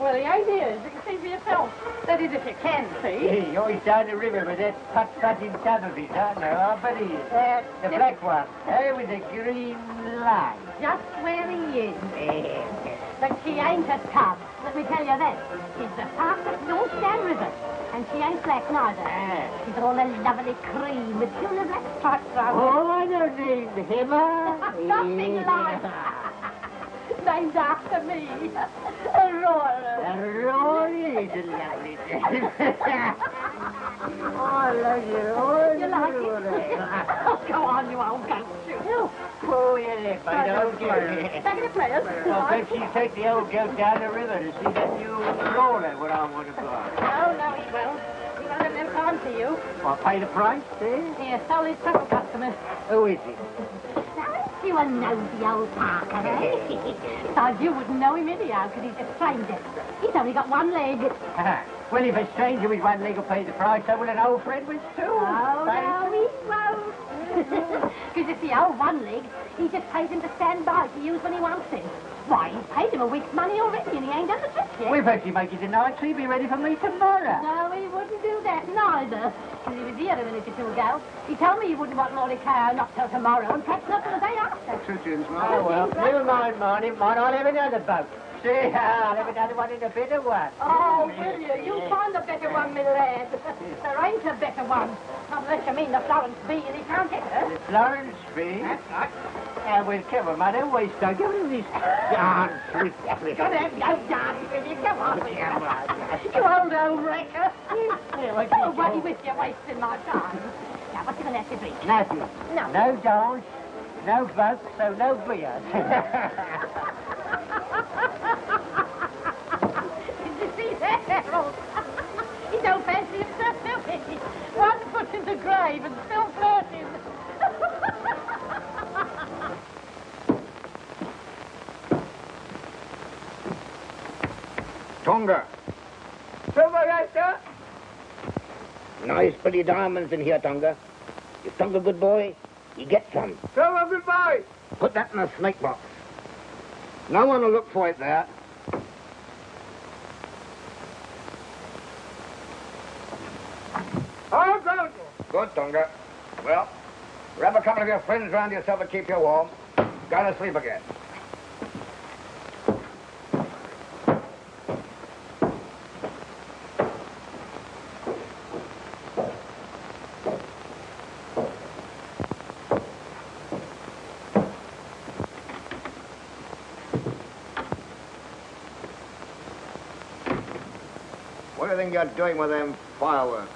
Well, he ain't here, as you can see for yourself. That is, if you can see. Hey, oh, he's down the river with that putt-putting tub of his, huh? No, I bet he is. The black one, with the green line. Just where he is. But she ain't a tub, let me tell you that. She's the fastest North Down River. And she ain't black neither. She's all a lovely cream with two little black stripes around her. Oh, I don't need him, Nothing like named after me. Aurora. Aurora is a lovely name. Oh, I love you, Aurora. You like it? Oh, go on, you old goat shoe. Oh, you left my old goat. Back in the players. Well, perhaps you take the old goat down the river to see that new Aurora what I want to buy. No, he won't. He won't have no time for you. I'll pay the price, eh? Here, solid trouble customer. Who is he? You a nosy old Parker, eh? Besides, you wouldn't know him anyhow, because he's a stranger. He's only got one leg. Well, if a stranger with one leg will pay the price, so will an old friend with two. Oh, no, he won't. Because you see, old one leg, he just pays him to stand by to use when he wants him. Why, he's paid him a week's money already, and he ain't done the trick yet. We've heard you make it tonight, so he'll be ready for me tomorrow. No, he wouldn't do that, neither. Because he was here a minute or two ago. He told me he wouldn't want Mordecai not till tomorrow, and perhaps not till the day after. Oh, well, never mind, Marty. I'll have another boat. See, I'll have another one in a better one. Oh, will you? You find a better one, my lad. There ain't a better one. Unless you mean the Florence B in the county, huh? The Florence B? That's right. Well, come on, man, don't waste time. Give me this dance with you. Go there, go dance with you. Come on. You old wrecker. Nobody with you wasting my time. Now, what you going to have to drink? Nothing. No. No dance, no votes, so no beer. Did you see that, Harold? He don't fancy himself, do he? 1 foot in the grave and still flirting. Tonga. Silverester? Nice pretty diamonds in here, Tonga. If Tonga good boy, you get some. Silver, goodbye. Put that in a snake box. No one will look for it there. Oh, good. Good, Tonga. Well, grab a couple of your friends round yourself to keep you warm. Go to sleep again. What do you think you're doing with them fireworks?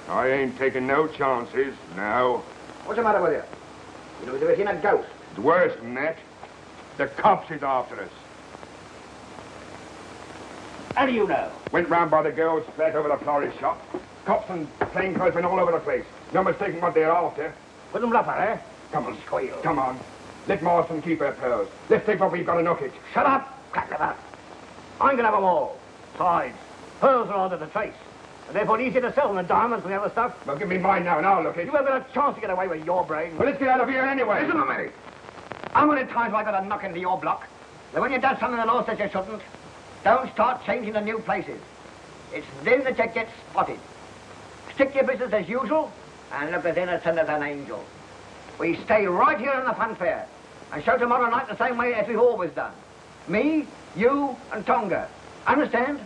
I ain't taking no chances, now. What's the matter with you? You know, you've seen a ghost. It's worse than that. The cops is after us. How do you know? Went round by the girls' flat over the florist shop. Cops and plainclothes been all over the place. No mistaking what they're after. Put them bluffer, eh? Come on, squeal. Come on. Let Marston keep her pearls. Let's take what we've got to knock it. Shut up, crackliver. I'm gonna have them all. Besides, pearls are under the trace. And therefore easier to sell than the diamonds and the other stuff. Well, give me mine now and I'll look it. You haven't got a chance to get away with your brain. Well, let's get out of here anyway. Listen to me. How many times have I got to knock into your block? That when you've done something the law says you shouldn't, don't start changing to new places. It's then that you get spotted. Stick to your business as usual and look as innocent as an angel. We stay right here in the fun fair and show tomorrow night the same way as we've always done. Me, you, and Tonga. Understand?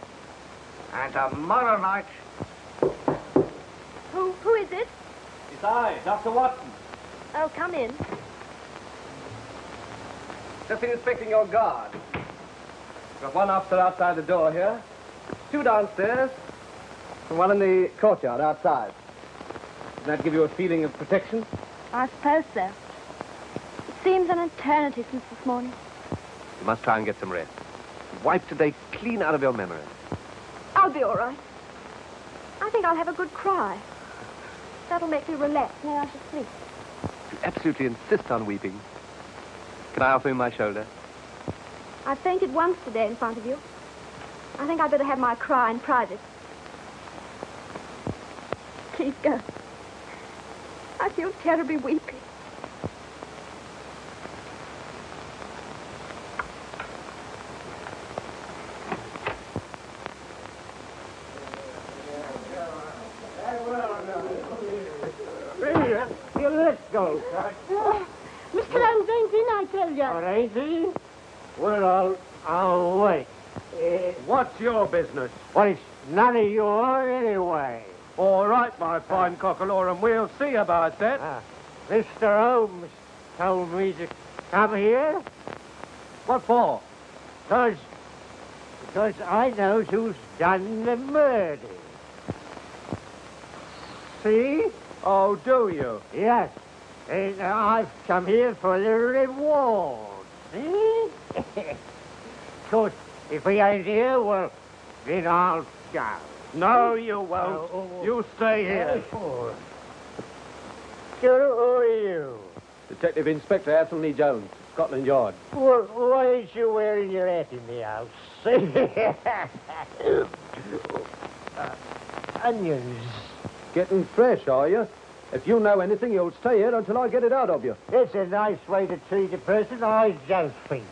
And tomorrow night... Who is it? It's I, Dr. Watson. Oh, come in. Just inspecting your guard. Got one officer outside the door here, 2 downstairs, and 1 in the courtyard outside. Does that give you a feeling of protection? I suppose so. It seems an eternity since this morning. You must try and get some rest. Wipe today clean out of your memory. I'll be all right. I think I'll have a good cry. That'll make me relax, and then I shall sleep. You absolutely insist on weeping. Can I offer you my shoulder? I fainted once today in front of you. I think I'd better have my cry in private. Please go. I feel terribly weepy. Let's go. Mr. Holmes ain't in, I tell you. All right, see? Well, I'll wait. What's your business? Well, it's none of yours anyway. All right, my fine cockalorum, we'll see about that. Mr. Holmes told me to come here. What for? Because I knows who's done the murder. See? Oh, do you? Yes. And I've come here for the reward. See? Of course, if he ain't here, well, then I'll go. No, you won't. You stay here. Who are you? Detective Inspector Athelney Jones, Scotland Yard. Well, why ain't you wearing your hat in the house? Onions. Getting fresh, are you? If you know anything, you'll stay here until I get it out of you. It's a nice way to treat a person, I don't think.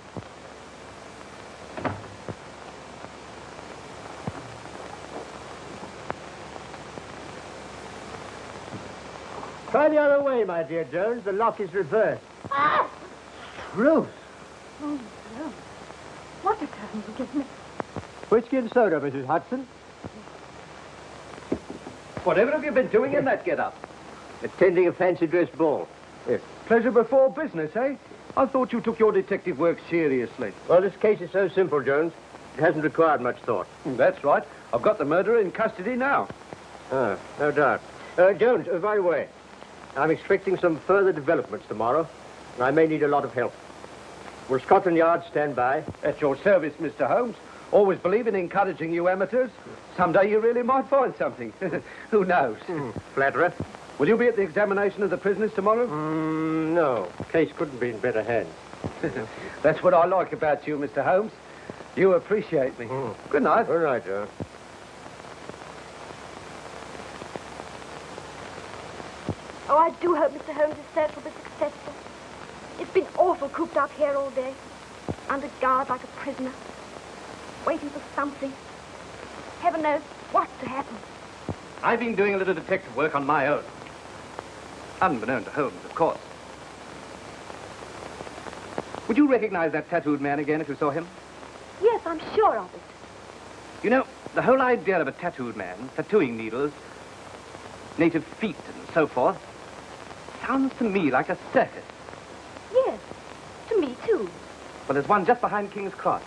Try the other way, my dear Jones. The lock is reversed. Ah! Ruth. Oh, no. What a turn you give me. whiskey and soda, Mrs. Hudson. Whatever have you been doing in that get-up? Attending a fancy dress ball. Yes. Pleasure before business, eh? I thought you took your detective work seriously. Well, this case is so simple, Jones. It hasn't required much thought. That's right. I've got the murderer in custody now. Ah, no doubt. Jones, by the way, I'm expecting some further developments tomorrow. I may need a lot of help. Will Scotland Yard stand by? At your service, Mr. Holmes. Always believe in encouraging you amateurs. Someday you really might find something. Who knows? Flatterer. Will you be at the examination of the prisoners tomorrow? No. Case couldn't be in better hands. That's what I like about you, Mr. Holmes. You appreciate me. Good night. Good night, Jones. Oh, I do hope Mr. Holmes' search will be successful. It's been awful cooped up here all day, under guard like a prisoner, waiting for something. Heaven knows what's to happen. I've been doing a little detective work on my own. Unbeknown to Holmes, of course. Would you recognize that tattooed man again if you saw him? Yes, I'm sure of it. You know, the whole idea of a tattooed man, tattooing needles, native feet and so forth, sounds to me like a circus. Yes, to me too. Well, there's one just behind King's Cross.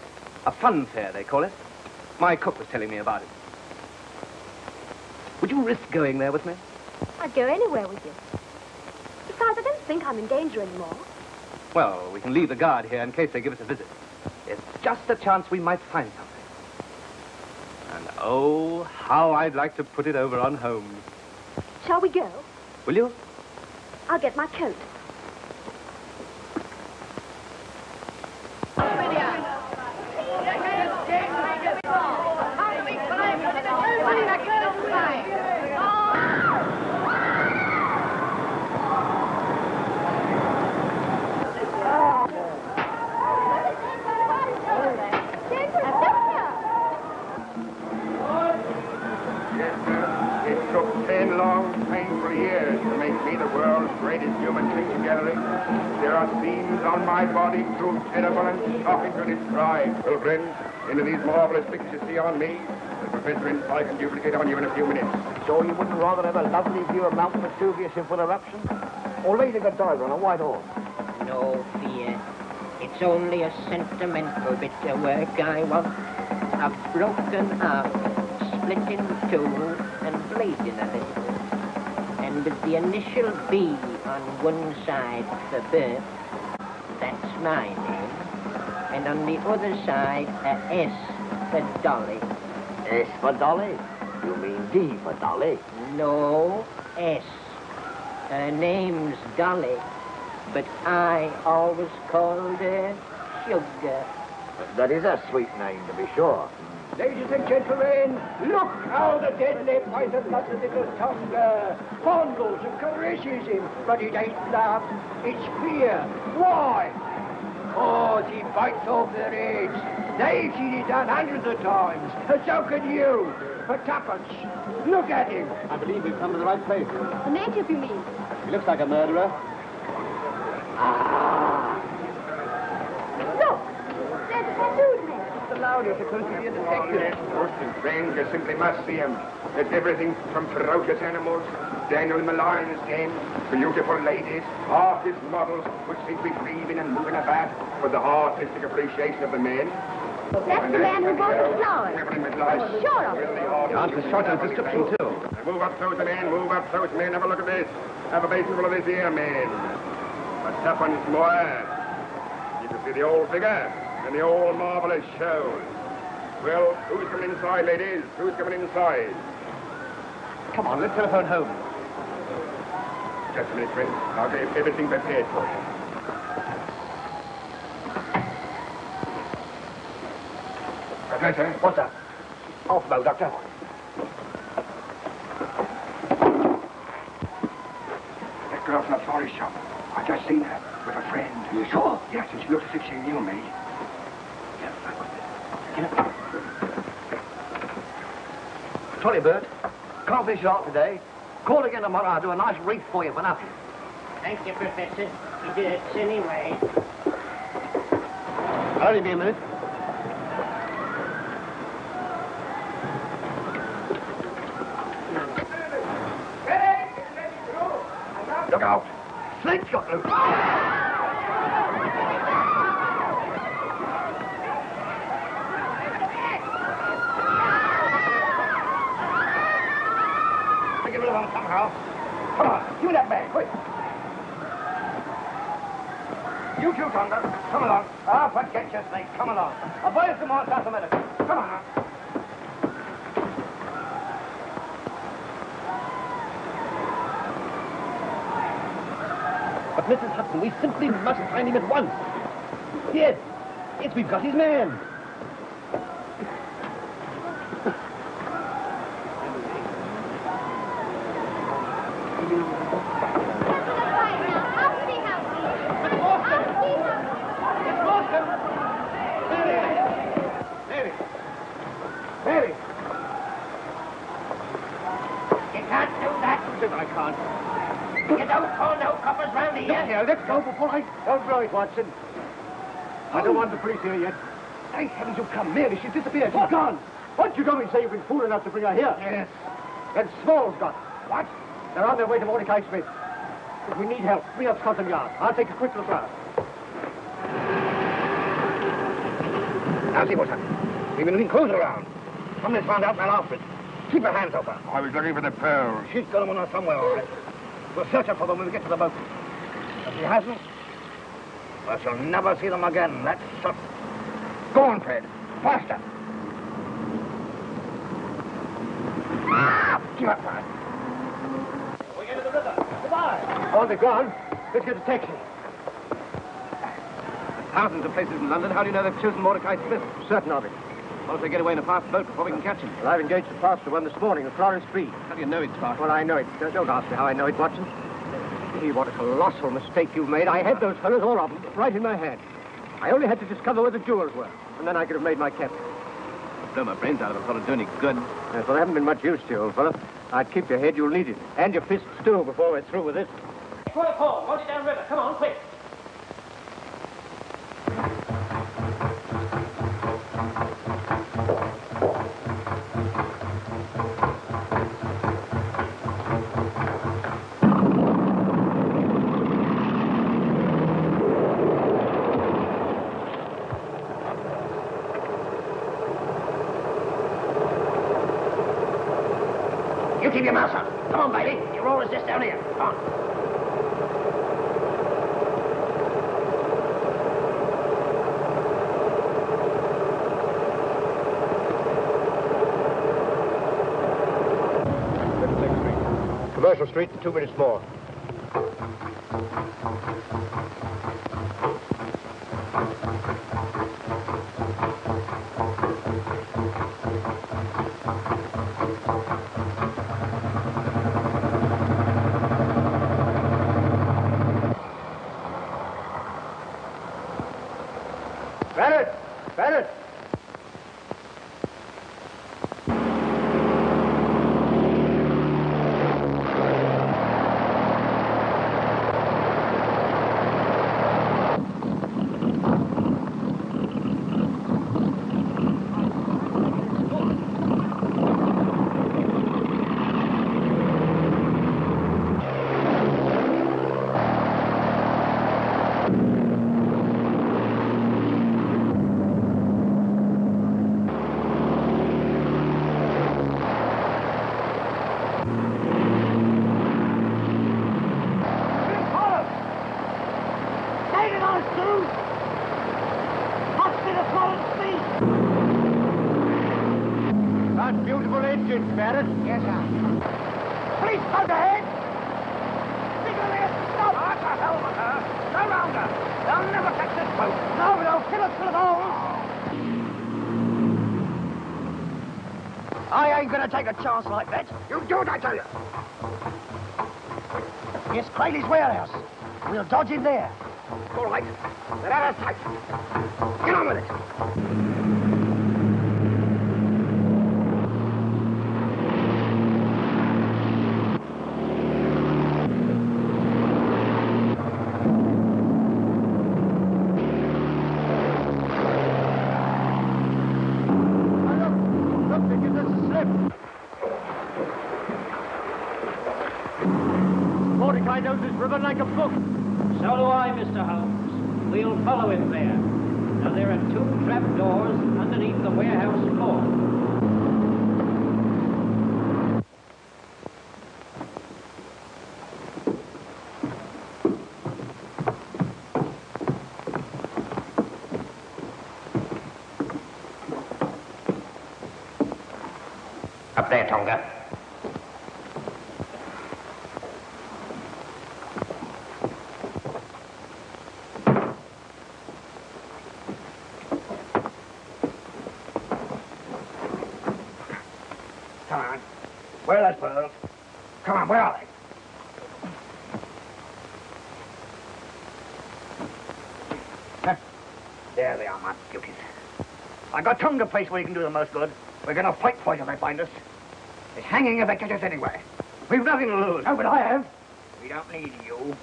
A fun fair, they call it. My cook was telling me about it. Would you risk going there with me? I'd go anywhere with you. Besides, I don't think I'm in danger anymore. Well, we can leave the guard here in case they give us a visit. There's just a chance we might find something. And oh, how I'd like to put it over on Holmes. Shall we go? Will you? I'll get my coat. On my body too terrible and shocking to describe. Well, friends, into these marvelous pictures you see on me, the Professor inside can duplicate on you in a few minutes. So you wouldn't rather have a lovely view of Mount Vesuvius in full eruption? Or Lady Godiva on a white horse? No fear. It's only a sentimental bit of work I want. A broken arm, split in two, and bleeding a little. And with the initial B on one side for birth, that's my name. And on the other side, a S for Dolly. S for Dolly? You mean D for Dolly? No, S. Her name's Dolly, but I always called her Sugar. That is a sweet name, to be sure. Ladies and gentlemen, look how the deadly poison got the little tongue. Fondles and caresses him, but it ain't love, it's fear. Why? Oh, he bites off their heads. They've seen it done hundreds of times, and so can you. For tuppence. Look at him. I believe we've come to the right place. A native, you mean? He looks like a murderer. Look! There's a tattooed man. Allowed you to close to be a detective. Most strange, you simply must see him. There's everything from ferocious animals, Daniel in the lion's den, beautiful ladies, artist models, which seem to be breathing and moving about with the artistic appreciation of the men. That's the man who bought the flowers. Sure of it. Answers short of description, too. Move up close, men, move up close, men. Have a look at this. Have a basinful of this here, men. But stop once more. You can see the old figure and the old marvelous shows. Well, who's coming inside, ladies? Who's coming inside? Come on, let's telephone home. Just a minute, friends. I'll get everything prepared for you. Professor? What's that? Off bow, Doctor. That girl from the florist shop. I just seen her with a friend. You sure? Yes, and she looks as if she knew me. Yes, get up. Sorry, Bert. Can't finish it out today. Call again tomorrow. I'll do a nice wreath for you for nothing. Thank you, Professor. It hurts anyway. I'll only be a minute. Look out! Flint's got loose. Get rid of him somehow. Come on, give me that bag, quick. You too, Tonga. Come along. Ah, forget your snake. Come along. I'll buy you some more South America. Come on now. But, Mrs. Hudson, we simply must find him at once. Yes, we've got his man. Mary! You can't do that. I can't. You don't call no coppers round here. Here, let's go before I... Don't blow it, Watson. I don't want the police here yet. Thank heavens you've come. Mary, she's disappeared. She's gone. What'd you go and say you've been fool enough to bring her here? Yes. And Small's got. What? They're on their way to Mordecai Smith. If we need help, bring up Scotland Yard. I'll take a quick look round. Now see what's happened. We've been cruising around. Somebody's found out my outfit. Keep your hands open. I was looking for the pearls. She's got them on her somewhere, all right. We'll search her for them when we get to the boat. If she hasn't, well, she'll never see them again. That's certain. Go on, Fred. Faster. Give up, Fred. We're going to the river. Goodbye. Oh, they're gone. Let's get a taxi. Thousands of places in London. How do you know they've chosen Mordecai Smith? Certain of it. Why don't they get away in a fast boat before we can catch him? Well, I've engaged a faster one this morning, the Florence Free. How do you know it's fast? Well, I know it. Don't ask me how I know it, Watson. Gee, what a colossal mistake you've made. I had those fellows, all of them, right in my hand. I only had to discover where the jewels were, and then I could have made my capture. Blow my brains out of it, thought it'd do any good. Yes, well, they haven't been much use to you, old fellow. I'd keep your head, you'll need it. And your fists, too, before we're through with this. Sherlock Holmes, hold it down river. Come on, quick. You keep your mouth shut. Come on, Bailey. Your roll is just down here. Come on. Commercial Street in 2 minutes more. Bennett! Bennett! That beautiful engine, Barrett. Yes, sir. Police, hold ahead! Stop! What the hell with her? Go round her. They'll never catch this boat. No, they'll kill us full of holes. I ain't gonna take a chance like that. You do it, I tell you. It's Crayley's warehouse. We'll dodge in there. All right. They're out of sight. Get on with it. knows his brother like a book. So do I, Mr. Holmes. We'll follow him there. Now, there are 2 trap doors underneath the warehouse floor. Up there, Tonga. Come on. Where are those pearls? Come on, where are they? Huh? There they are, my beauties. I got Tonga place where you can do the most good. We're gonna fight for you if they find us. It's hanging if they catch us anyway. We've nothing to lose. Oh, but I have. We don't need you.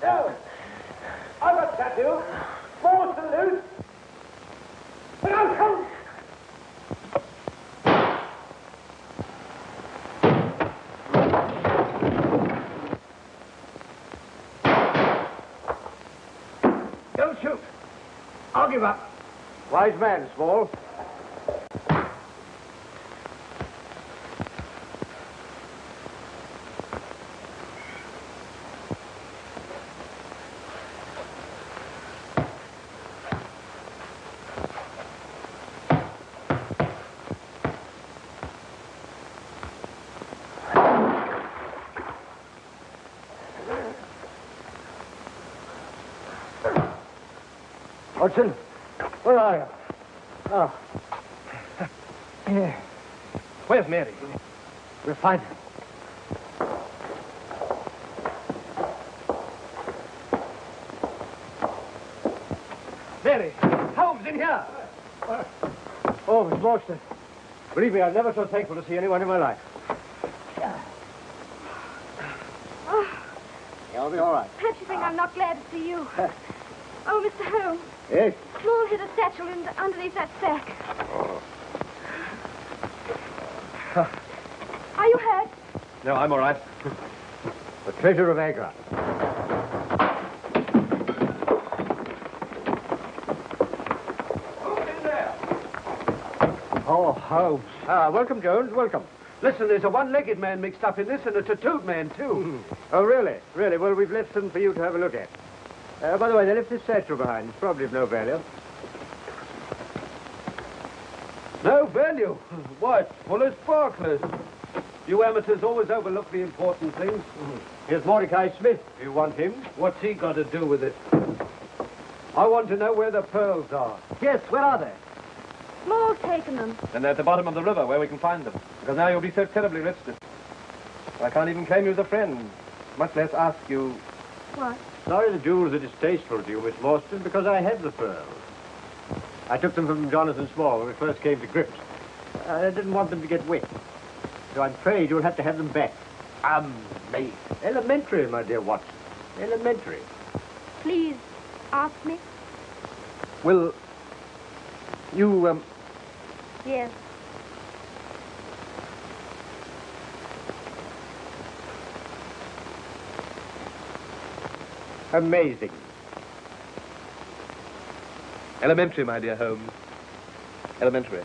No. I've got tattoo. More salute. But I'll come. Don't shoot. I'll give up. Wise man, Small. Watson, where are you? Oh. Yeah. Where's Mary? We'll find her. Mary, Holmes, in here. Oh, Miss Morstan. Believe me, I'm never so thankful to see anyone in my life. You'll be all right. Perhaps you think I'm not glad to see you. Oh, Mr. Holmes. Yes? Small hid a satchel underneath that sack. Are you hurt? No, I'm all right. The treasure of Agra. Who's in there? Oh, Holmes. Welcome, Jones. Welcome. Listen, there's a one-legged man mixed up in this and a tattooed man, too. Oh, really? Really? Well, we've left them for you to have a look at. By the way, they left this satchel behind. It's probably of no value. No value? Why, it's full of sparklers. You amateurs always overlook the important things. Here's Mordecai Smith. Do you want him? What's he got to do with it? I want to know where the pearls are. Yes, where are they? Small's taken them. And they're at the bottom of the river where we can find them. Because now you'll be so terribly rich that I can't even claim you as a friend, much less ask you... What? Sorry the jewels are distasteful to you, Miss Morstan, because I had the pearls. I took them from Jonathan Small when we first came to grips. I didn't want them to get wet. So I'm afraid you'll have to have them back. Amazing. Elementary, my dear Watson. Elementary. Please, ask me. Will you, Yes. Amazing. Elementary, my dear Holmes. Elementary.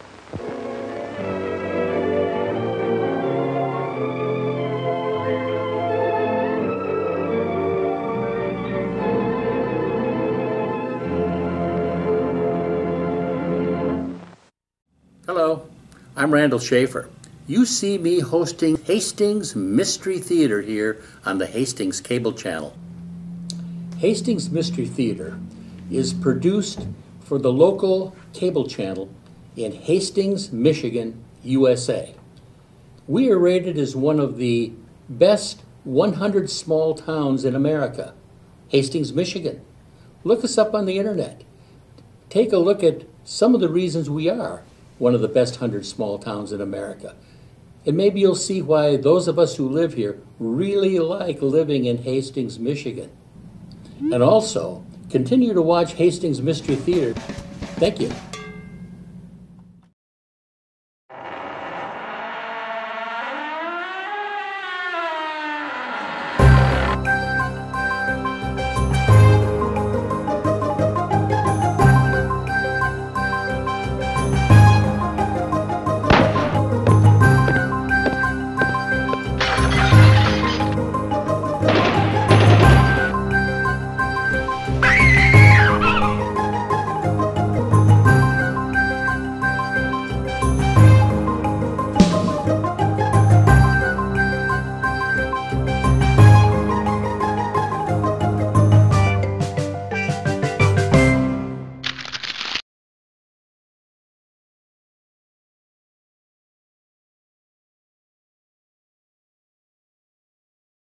Hello, I'm Randall Schaefer. You see me hosting Hastings Mystery Theater here on the Hastings Cable Channel. Hastings Mystery Theater is produced for the local cable channel in Hastings, Michigan, USA. We are rated as one of the best 100 small towns in America. Hastings, Michigan. Look us up on the internet. Take a look at some of the reasons we are one of the best 100 small towns in America. And maybe you'll see why those of us who live here really like living in Hastings, Michigan. And also, continue to watch Hastings Mystery Theater. Thank you.